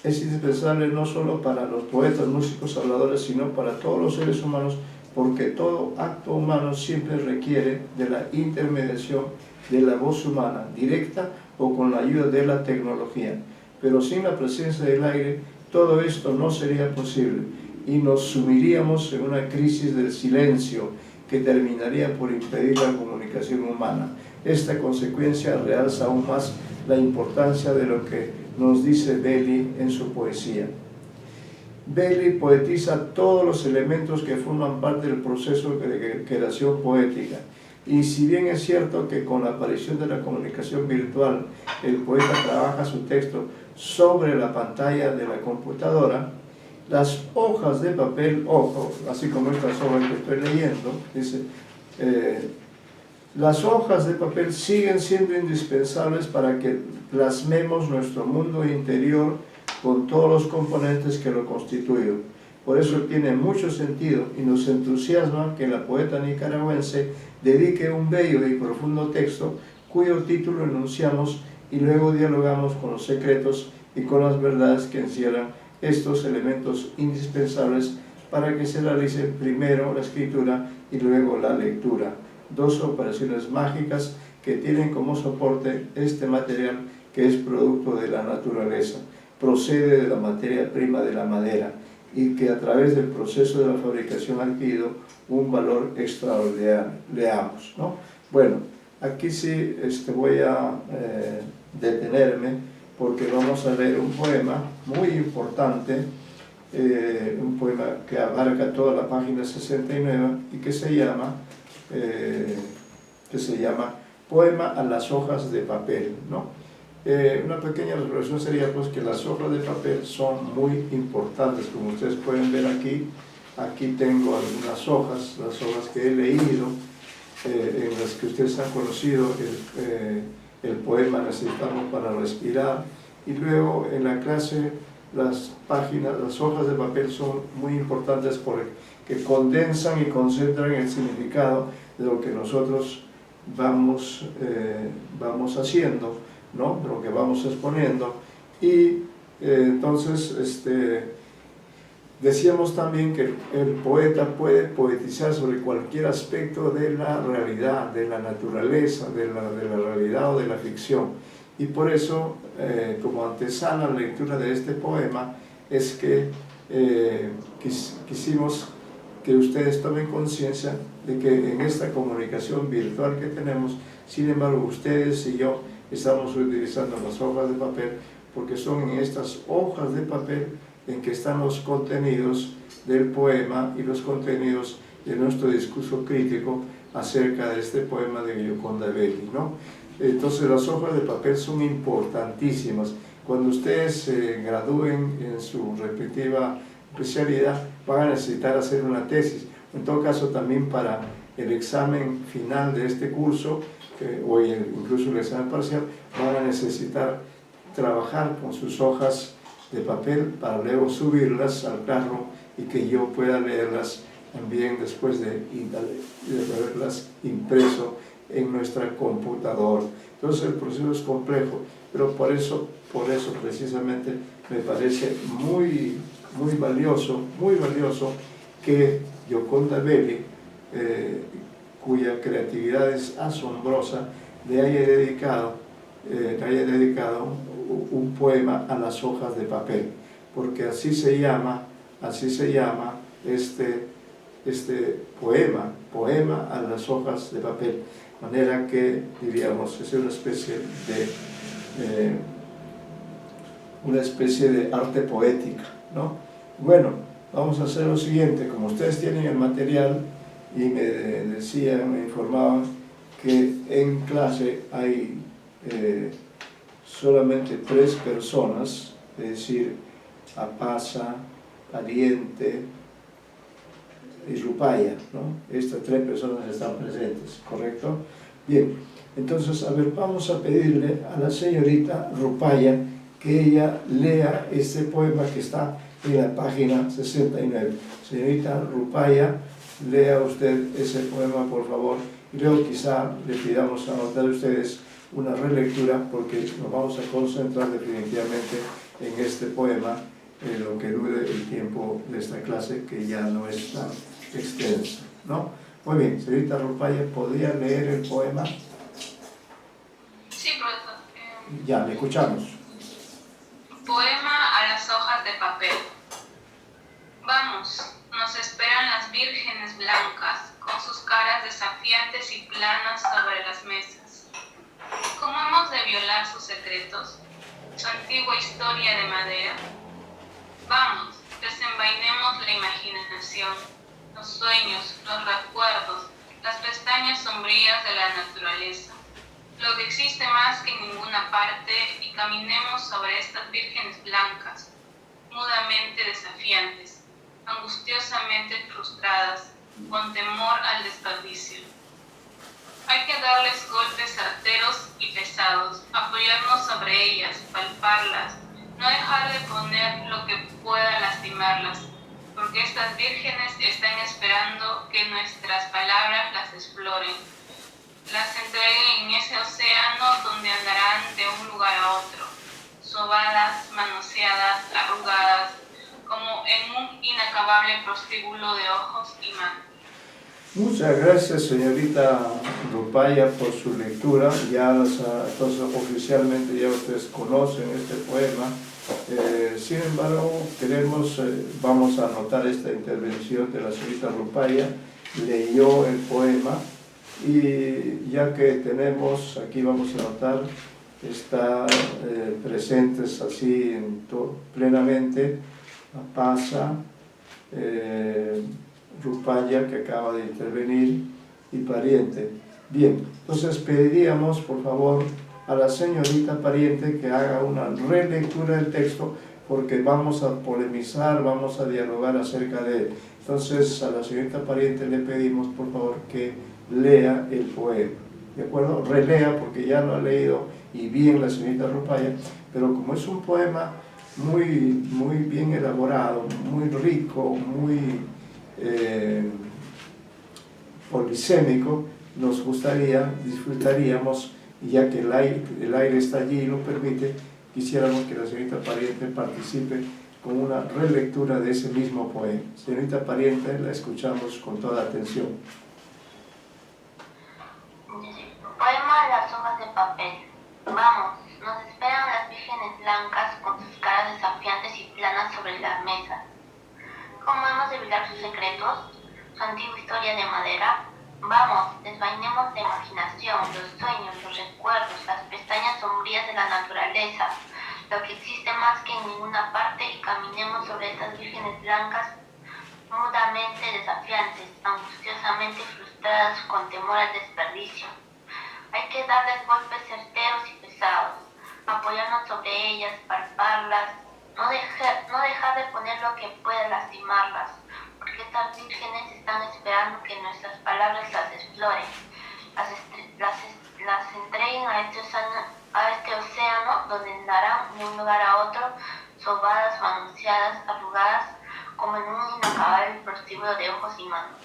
es indispensable no solo para los poetas, músicos, habladores, sino para todos los seres humanos, porque todo acto humano siempre requiere de la intermediación de la voz humana, directa o con la ayuda de la tecnología. Pero sin la presencia del aire, todo esto no sería posible y nos sumiríamos en una crisis del silencio que terminaría por impedir la comunicación humana. Esta consecuencia realza aún más la importancia de lo que nos dice Belli en su poesía. Bailey poetiza todos los elementos que forman parte del proceso de creación poética. Y si bien es cierto que con la aparición de la comunicación virtual, el poeta trabaja su texto sobre la pantalla de la computadora, las hojas de papel, ojo, así como estas hojas que estoy leyendo, dice, las hojas de papel siguen siendo indispensables para que plasmemos nuestro mundo interior con todos los componentes que lo constituyen. Por eso tiene mucho sentido y nos entusiasma que la poeta nicaragüense dedique un bello y profundo texto cuyo título enunciamos y luego dialogamos con los secretos y con las verdades que encierran estos elementos indispensables para que se realice primero la escritura y luego la lectura. Dos operaciones mágicas que tienen como soporte este material que es producto de la naturaleza, procede de la materia prima de la madera y que a través del proceso de la fabricación ha adquirido un valor extraordinario. Leamos, ¿no? Bueno, aquí sí voy a detenerme porque vamos a leer un poema muy importante, un poema que abarca toda la página 69 y que se llama Poema a las hojas de papel, ¿no? Una pequeña reflexión sería pues que las hojas de papel son muy importantes, como ustedes pueden ver aquí. Aquí tengo algunas hojas, las hojas que he leído, en las que ustedes han conocido el poema Necesitamos para respirar, y luego en la clase las páginas, las hojas de papel son muy importantes porque condensan y concentran el significado de lo que nosotros vamos haciendo, ¿no? De lo que vamos exponiendo. Y entonces decíamos también que el poeta puede poetizar sobre cualquier aspecto de la realidad, de la naturaleza, de la realidad o de la ficción. Y por eso, como antesala a la lectura de este poema, es que quisimos que ustedes tomen conciencia de que en esta comunicación virtual que tenemos, sin embargo, ustedes y yo estamos utilizando las hojas de papel porque son en estas hojas de papel en que están los contenidos del poema y los contenidos de nuestro discurso crítico acerca de este poema de Gioconda Belli, ¿no? Entonces las hojas de papel son importantísimas. Cuando ustedes se gradúen en su respectiva especialidad, van a necesitar hacer una tesis. En todo caso, también para el examen final de este curso, o incluso el examen parcial, van a necesitar trabajar con sus hojas de papel para luego subirlas al carro y que yo pueda leerlas también después de haberlas impreso en nuestra computadora. Entonces el proceso es complejo, pero por eso precisamente me parece muy valioso que Gioconda Belli, cuya creatividad es asombrosa, le haya dedicado un poema a las hojas de papel, porque así se llama este poema a las hojas de papel, de manera que diríamos es una especie de arte poética, ¿no? Bueno, vamos a hacer lo siguiente. Como ustedes tienen el material y me informaban que en clase hay solamente 3 personas, es decir, Apasa, Pariente y Rupaya, ¿no? Estas 3 personas están presentes, ¿correcto? Bien, entonces, a ver, vamos a pedirle a la señorita Rupaya que ella lea este poema que está en la página 69. Señorita Rupaya, lea usted ese poema, por favor, y luego quizá le pidamos anotar a ustedes una relectura, porque nos vamos a concentrar definitivamente en este poema en lo que dure el tiempo de esta clase, que ya no es tan extensa, ¿no? Muy bien, señorita Rupaya, ¿podría leer el poema? Sí, profesor. Ya, le escuchamos. Poema a las hojas de papel. Vamos, nos esperan las vírgenes blancas, con sus caras desafiantes y planas sobre las mesas. ¿Cómo hemos de violar sus secretos, su antigua historia de madera? Vamos, desenvainemos la imaginación, los sueños, los recuerdos, las pestañas sombrías de la naturaleza, lo que existe más que en ninguna parte, y caminemos sobre estas vírgenes blancas, mudamente desafiantes, angustiosamente frustradas, con temor al desperdicio. Hay que darles golpes certeros y pesados, apoyarnos sobre ellas, palparlas, no dejar de poner lo que pueda lastimarlas, porque estas vírgenes están esperando que nuestras palabras las exploren, las entreguen en ese océano donde andarán de un lugar a otro, sobadas, manoseadas, arrugadas, como en un inacabable prostíbulo de ojos y manos. Muchas gracias, señorita Rupaya, por su lectura. Ya entonces, oficialmente ya ustedes conocen este poema. Sin embargo, vamos a anotar esta intervención de la señorita Rupaya. Leyó el poema y ya que tenemos, aquí vamos a anotar, está presentes así plenamente Pasa, Rupaya, que acaba de intervenir, y Pariente. Bien, entonces pediríamos por favor a la señorita Pariente que haga una relectura del texto, porque vamos a polemizar, vamos a dialogar acerca de él. Entonces a la señorita Pariente le pedimos por favor que lea el poema, ¿de acuerdo? Relea, porque ya lo ha leído y bien la señorita Rupaya, pero como es un poema muy bien elaborado, muy rico, muy polisémico, nos disfrutaríamos, ya que el aire está allí y lo permite, quisiéramos que la señorita Pariente participe con una relectura de ese mismo poema. Señorita Pariente, la escuchamos con toda atención. Poema Las hojas de papel. Vamos, nos esperan las vírgenes blancas con sus caras desafiantes y planas sobre las mesas. ¿Cómo hemos de velar sus secretos? Su antigua historia de madera. Vamos, desvainemos la imaginación, los sueños, los recuerdos, las pestañas sombrías de la naturaleza, lo que existe más que en ninguna parte, y caminemos sobre estas vírgenes blancas, mudamente desafiantes, angustiosamente frustradas, con temor al desperdicio. Hay que darles golpes certeros y pesados, apoyarnos sobre ellas, palparlas, no dejar de poner lo que pueda lastimarlas, porque estas vírgenes están esperando que nuestras palabras las exploren, las entreguen a este océano donde andarán de un lugar a otro, sobadas, manoseadas, arrugadas, como en un inacabable prostíbulo de ojos y manos.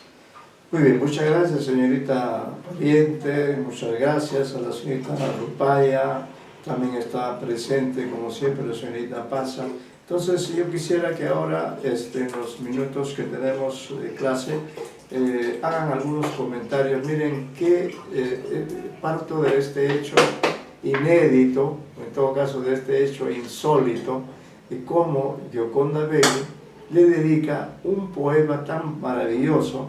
Muy bien, muchas gracias señorita Pariente, muchas gracias a la señorita Rupaya, también está presente como siempre la señorita Pasa. Entonces yo quisiera que ahora, en los minutos que tenemos de clase, hagan algunos comentarios. Miren que parto de este hecho inédito, en todo caso de este hecho insólito, de cómo Gioconda Belli le dedica un poema tan maravilloso,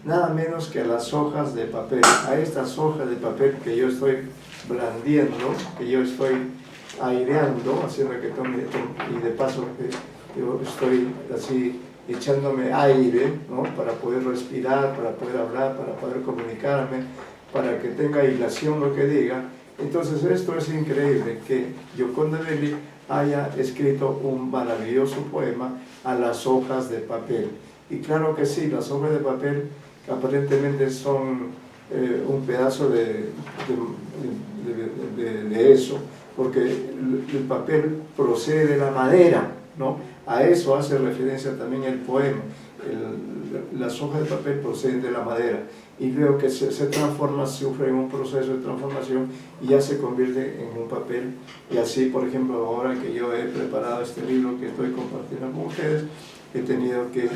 nada menos que a las hojas de papel, a estas hojas de papel que yo estoy blandiendo, que yo estoy aireando, haciendo que tome, y de paso que yo estoy así echándome aire, ¿no? Para poder respirar, para poder hablar, para poder comunicarme, para que tenga hilación lo que diga. Entonces esto es increíble, que Gioconda Belli haya escrito un maravilloso poema a las hojas de papel. Y claro que sí, las hojas de papel aparentemente son un pedazo de eso, porque el papel procede de la madera, ¿no? A eso hace referencia también el poema. Las hojas de papel proceden de la madera y luego que se transforma, sufre en un proceso de transformación y ya se convierte en un papel. Y así, por ejemplo, ahora que yo he preparado este libro que estoy compartiendo con ustedes, he tenido que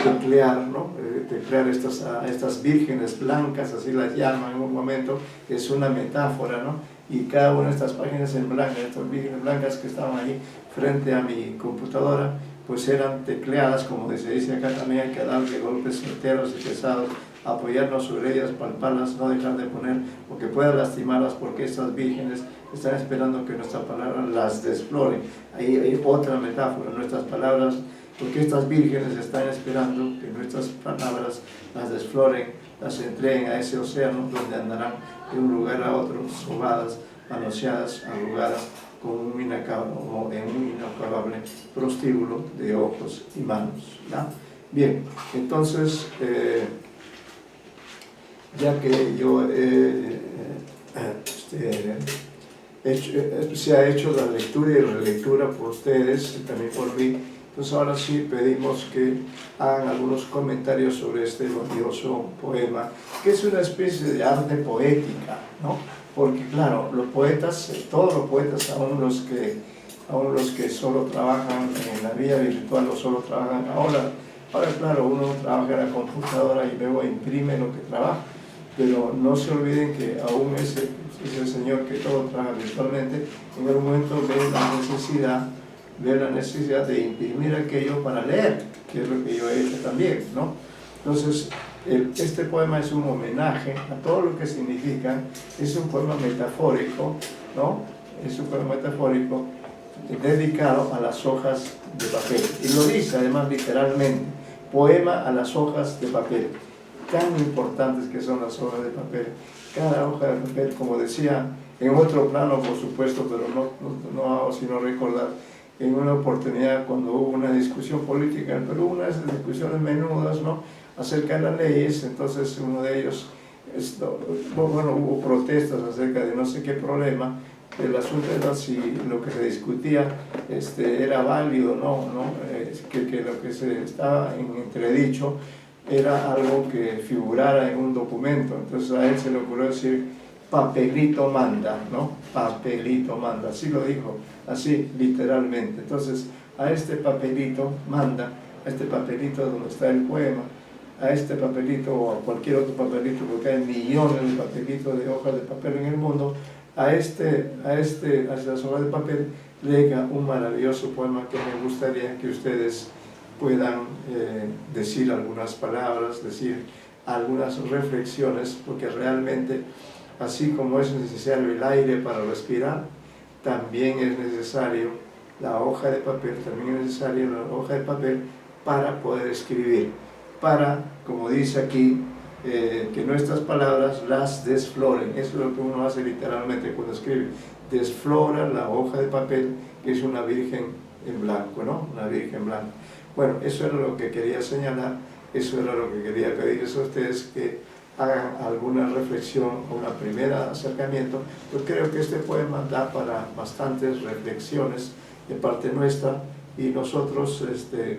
teclear, ¿no? Teclear estas vírgenes blancas, así las llaman en un momento, que es una metáfora, ¿no? Y cada una de estas páginas en blanco, estas vírgenes blancas que estaban ahí frente a mi computadora, pues eran tecleadas, como se dice acá también, hay que darle golpes certeros y pesados, apoyarnos sobre ellas, palparlas, no dejar de poner lo que pueda lastimarlas, porque estas vírgenes están esperando que nuestra palabra las desflore. Ahí hay otra metáfora, nuestras palabras porque estas vírgenes están esperando que nuestras palabras las desfloren, las entreguen a ese océano donde andarán de un lugar a otro, sobadas, manoseadas, arrugadas, con un inacabable prostíbulo de ojos y manos, ¿ya? Bien, entonces, ya que yo se ha hecho la lectura y relectura por ustedes y también por mí, entonces ahora sí pedimos que hagan algunos comentarios sobre este valioso poema, que es una especie de arte poética, ¿no? Porque claro, los poetas, todos los poetas, aún los que solo trabajan en la vida virtual o solo trabajan ahora claro, uno trabaja en la computadora y luego imprime lo que trabaja, pero no se olviden que aún ese señor que todo trabaja virtualmente, en algún momento ve la necesidad de imprimir aquello para leer, que es lo que yo he hecho también, ¿no? Entonces, este poema es un homenaje a todo lo que significa, es un poema metafórico, ¿no? Es un poema metafórico dedicado a las hojas de papel. Y lo dice además literalmente, poema a las hojas de papel. Tan importantes que son las hojas de papel. Cada hoja de papel, como decía, en otro plano por supuesto, pero no hago sino recordar, en una oportunidad cuando hubo una discusión política en Perú, unas discusiones menudas, ¿no?, acerca de las leyes, entonces uno de ellos, hubo protestas acerca de no sé qué problema. El asunto era si lo que se discutía era válido o no, que lo que se estaba en entredicho era algo que figurara en un documento. Entonces a él se le ocurrió decir, papelito manda, ¿no? Papelito manda, así lo dijo, así literalmente. Entonces a este papelito manda, a este papelito donde está el poema, a este papelito o a cualquier otro papelito, porque hay millones de papelitos de hojas de papel en el mundo, a las hojas de papel llega un maravilloso poema que me gustaría que ustedes puedan decir algunas palabras, decir algunas reflexiones, porque realmente, así como es necesario el aire para respirar, también es necesario la hoja de papel, también es necesaria la hoja de papel para poder escribir, para, como dice aquí, que nuestras palabras las desfloren. Eso es lo que uno hace literalmente cuando escribe, desflora la hoja de papel, que es una virgen en blanco, ¿no? Una virgen blanca. Bueno, eso era lo que quería señalar, eso era lo que quería pedirles a ustedes, que hagan alguna reflexión o un primer acercamiento. Yo creo que este poema da para bastantes reflexiones de parte nuestra, y nosotros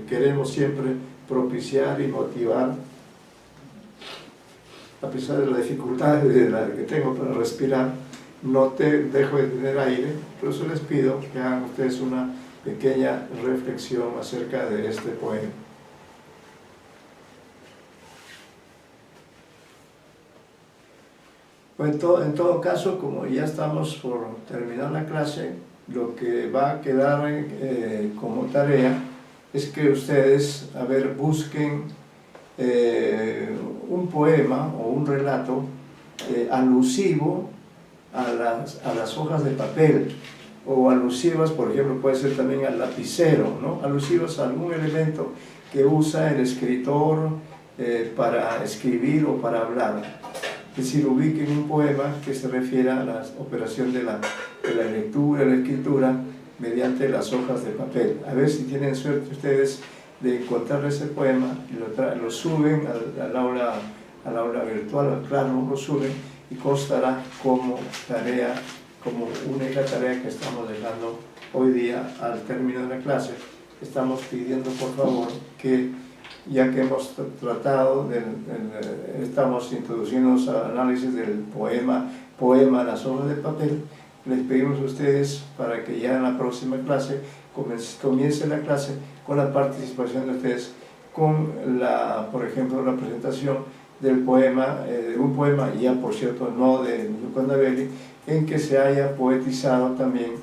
queremos siempre propiciar y motivar, a pesar de las dificultades que tengo para respirar, no dejo de tener aire. Por eso les pido que hagan ustedes una pequeña reflexión acerca de este poema. Pues en todo caso, como ya estamos por terminar la clase, lo que va a quedar como tarea es que ustedes, busquen un poema o un relato alusivo a las hojas de papel, o alusivas, por ejemplo, puede ser también al lapicero, ¿no? Alusivas a algún elemento que usa el escritor para escribir o para hablar. Es decir, ubiquen un poema que se refiera a la operación de la lectura, la escritura, mediante las hojas de papel. A ver si tienen suerte ustedes de encontrar ese poema y lo suben al aula virtual, claro, lo suben, y constará como tarea, como única tarea que estamos dejando hoy día al término de la clase. Estamos pidiendo, por favor, que ya que hemos tratado, estamos introduciendo al análisis del poema Las hojas de papel, les pedimos a ustedes para que ya en la próxima clase comience la clase con la participación de ustedes, con por ejemplo, la presentación del poema, un poema ya por cierto no de Gioconda Belli, en que se haya poetizado también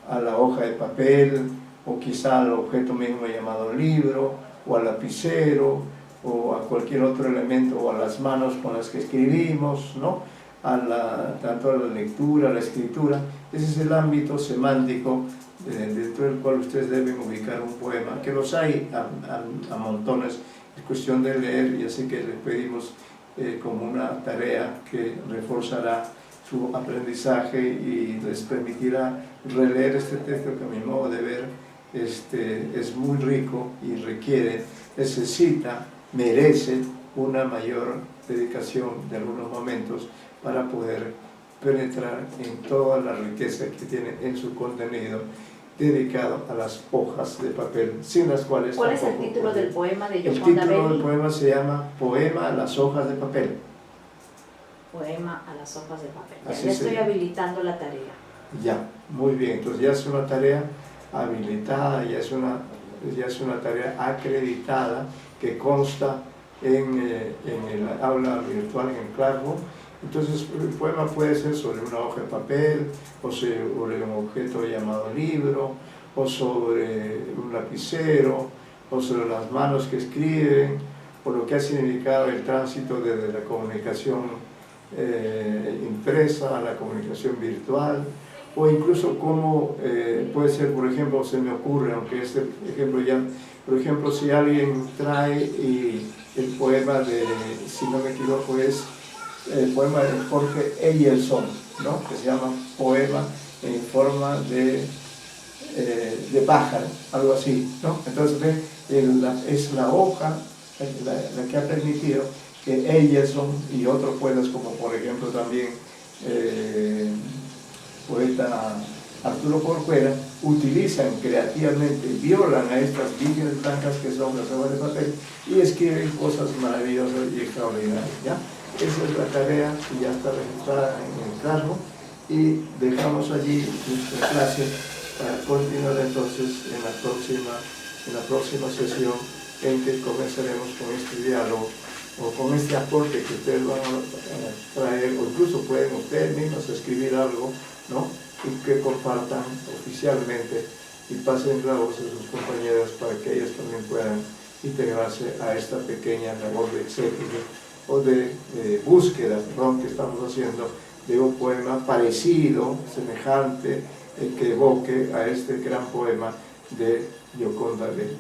a la hoja de papel, o quizá al objeto mismo llamado libro, o al lapicero, o a cualquier otro elemento, o a las manos con las que escribimos, ¿no? Tanto a la lectura, a la escritura. Ese es el ámbito semántico dentro del cual ustedes deben ubicar un poema, que los hay a montones, es cuestión de leer, y así que les pedimos como una tarea que reforzará su aprendizaje y les permitirá releer este texto que a mi modo de ver es muy rico y necesita, merece una mayor dedicación de algunos momentos para poder penetrar en toda la riqueza que tiene en su contenido dedicado a las hojas de papel, sin las cuales... ¿Cuál es el título del poema de El Gioconda título del Belli? poema se llama Poema a las hojas de papel. Poema a las hojas de papel. Ya, Así ya se estoy llama. habilitando la tarea. Ya, muy bien, entonces ya es una tarea habilitada, ya es una tarea acreditada que consta en el aula virtual en el Classroom. Entonces el poema puede ser sobre una hoja de papel, o sobre un objeto llamado libro, o sobre un lapicero, o sobre las manos que escriben, o lo que ha significado el tránsito desde la comunicación impresa a la comunicación virtual, o incluso cómo puede ser, por ejemplo, se me ocurre, aunque este ejemplo ya, por ejemplo, si alguien trae el poema de, si no me equivoco, es el poema de Jorge Eyelson, ¿no?, que se llama Poema en forma de pájaro, algo así, ¿no? Entonces, es la hoja la que ha permitido que Eyelson y otros poetas, como por ejemplo también poeta Arturo Corcuera, utilizan creativamente, violan a estas líneas blancas que son las hojas de papel y escriben cosas maravillosas y extraordinarias, ¿ya? Esa es la tarea que ya está registrada en el Classroom, y dejamos allí nuestra clase para continuar entonces en la próxima sesión, en que comenzaremos con este diálogo o con este aporte que ustedes van a traer, o incluso pueden ustedes mismos escribir algo, ¿no?, y que compartan oficialmente y pasen la voz a sus compañeras para que ellas también puedan integrarse a esta pequeña labor de exégesis o de búsqueda, perdón, que estamos haciendo de un poema parecido, semejante, que evoque a este gran poema de Gioconda Belli.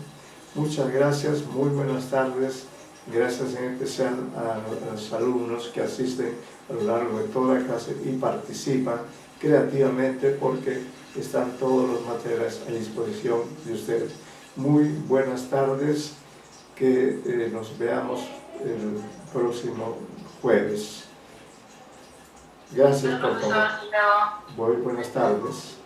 Muchas gracias, muy buenas tardes. Gracias en especial a los alumnos que asisten a lo largo de toda la clase y participan creativamente, porque están todos los materiales a disposición de ustedes. Muy buenas tardes, que nos veamos el próximo jueves. Gracias por todo. Muy buenas tardes.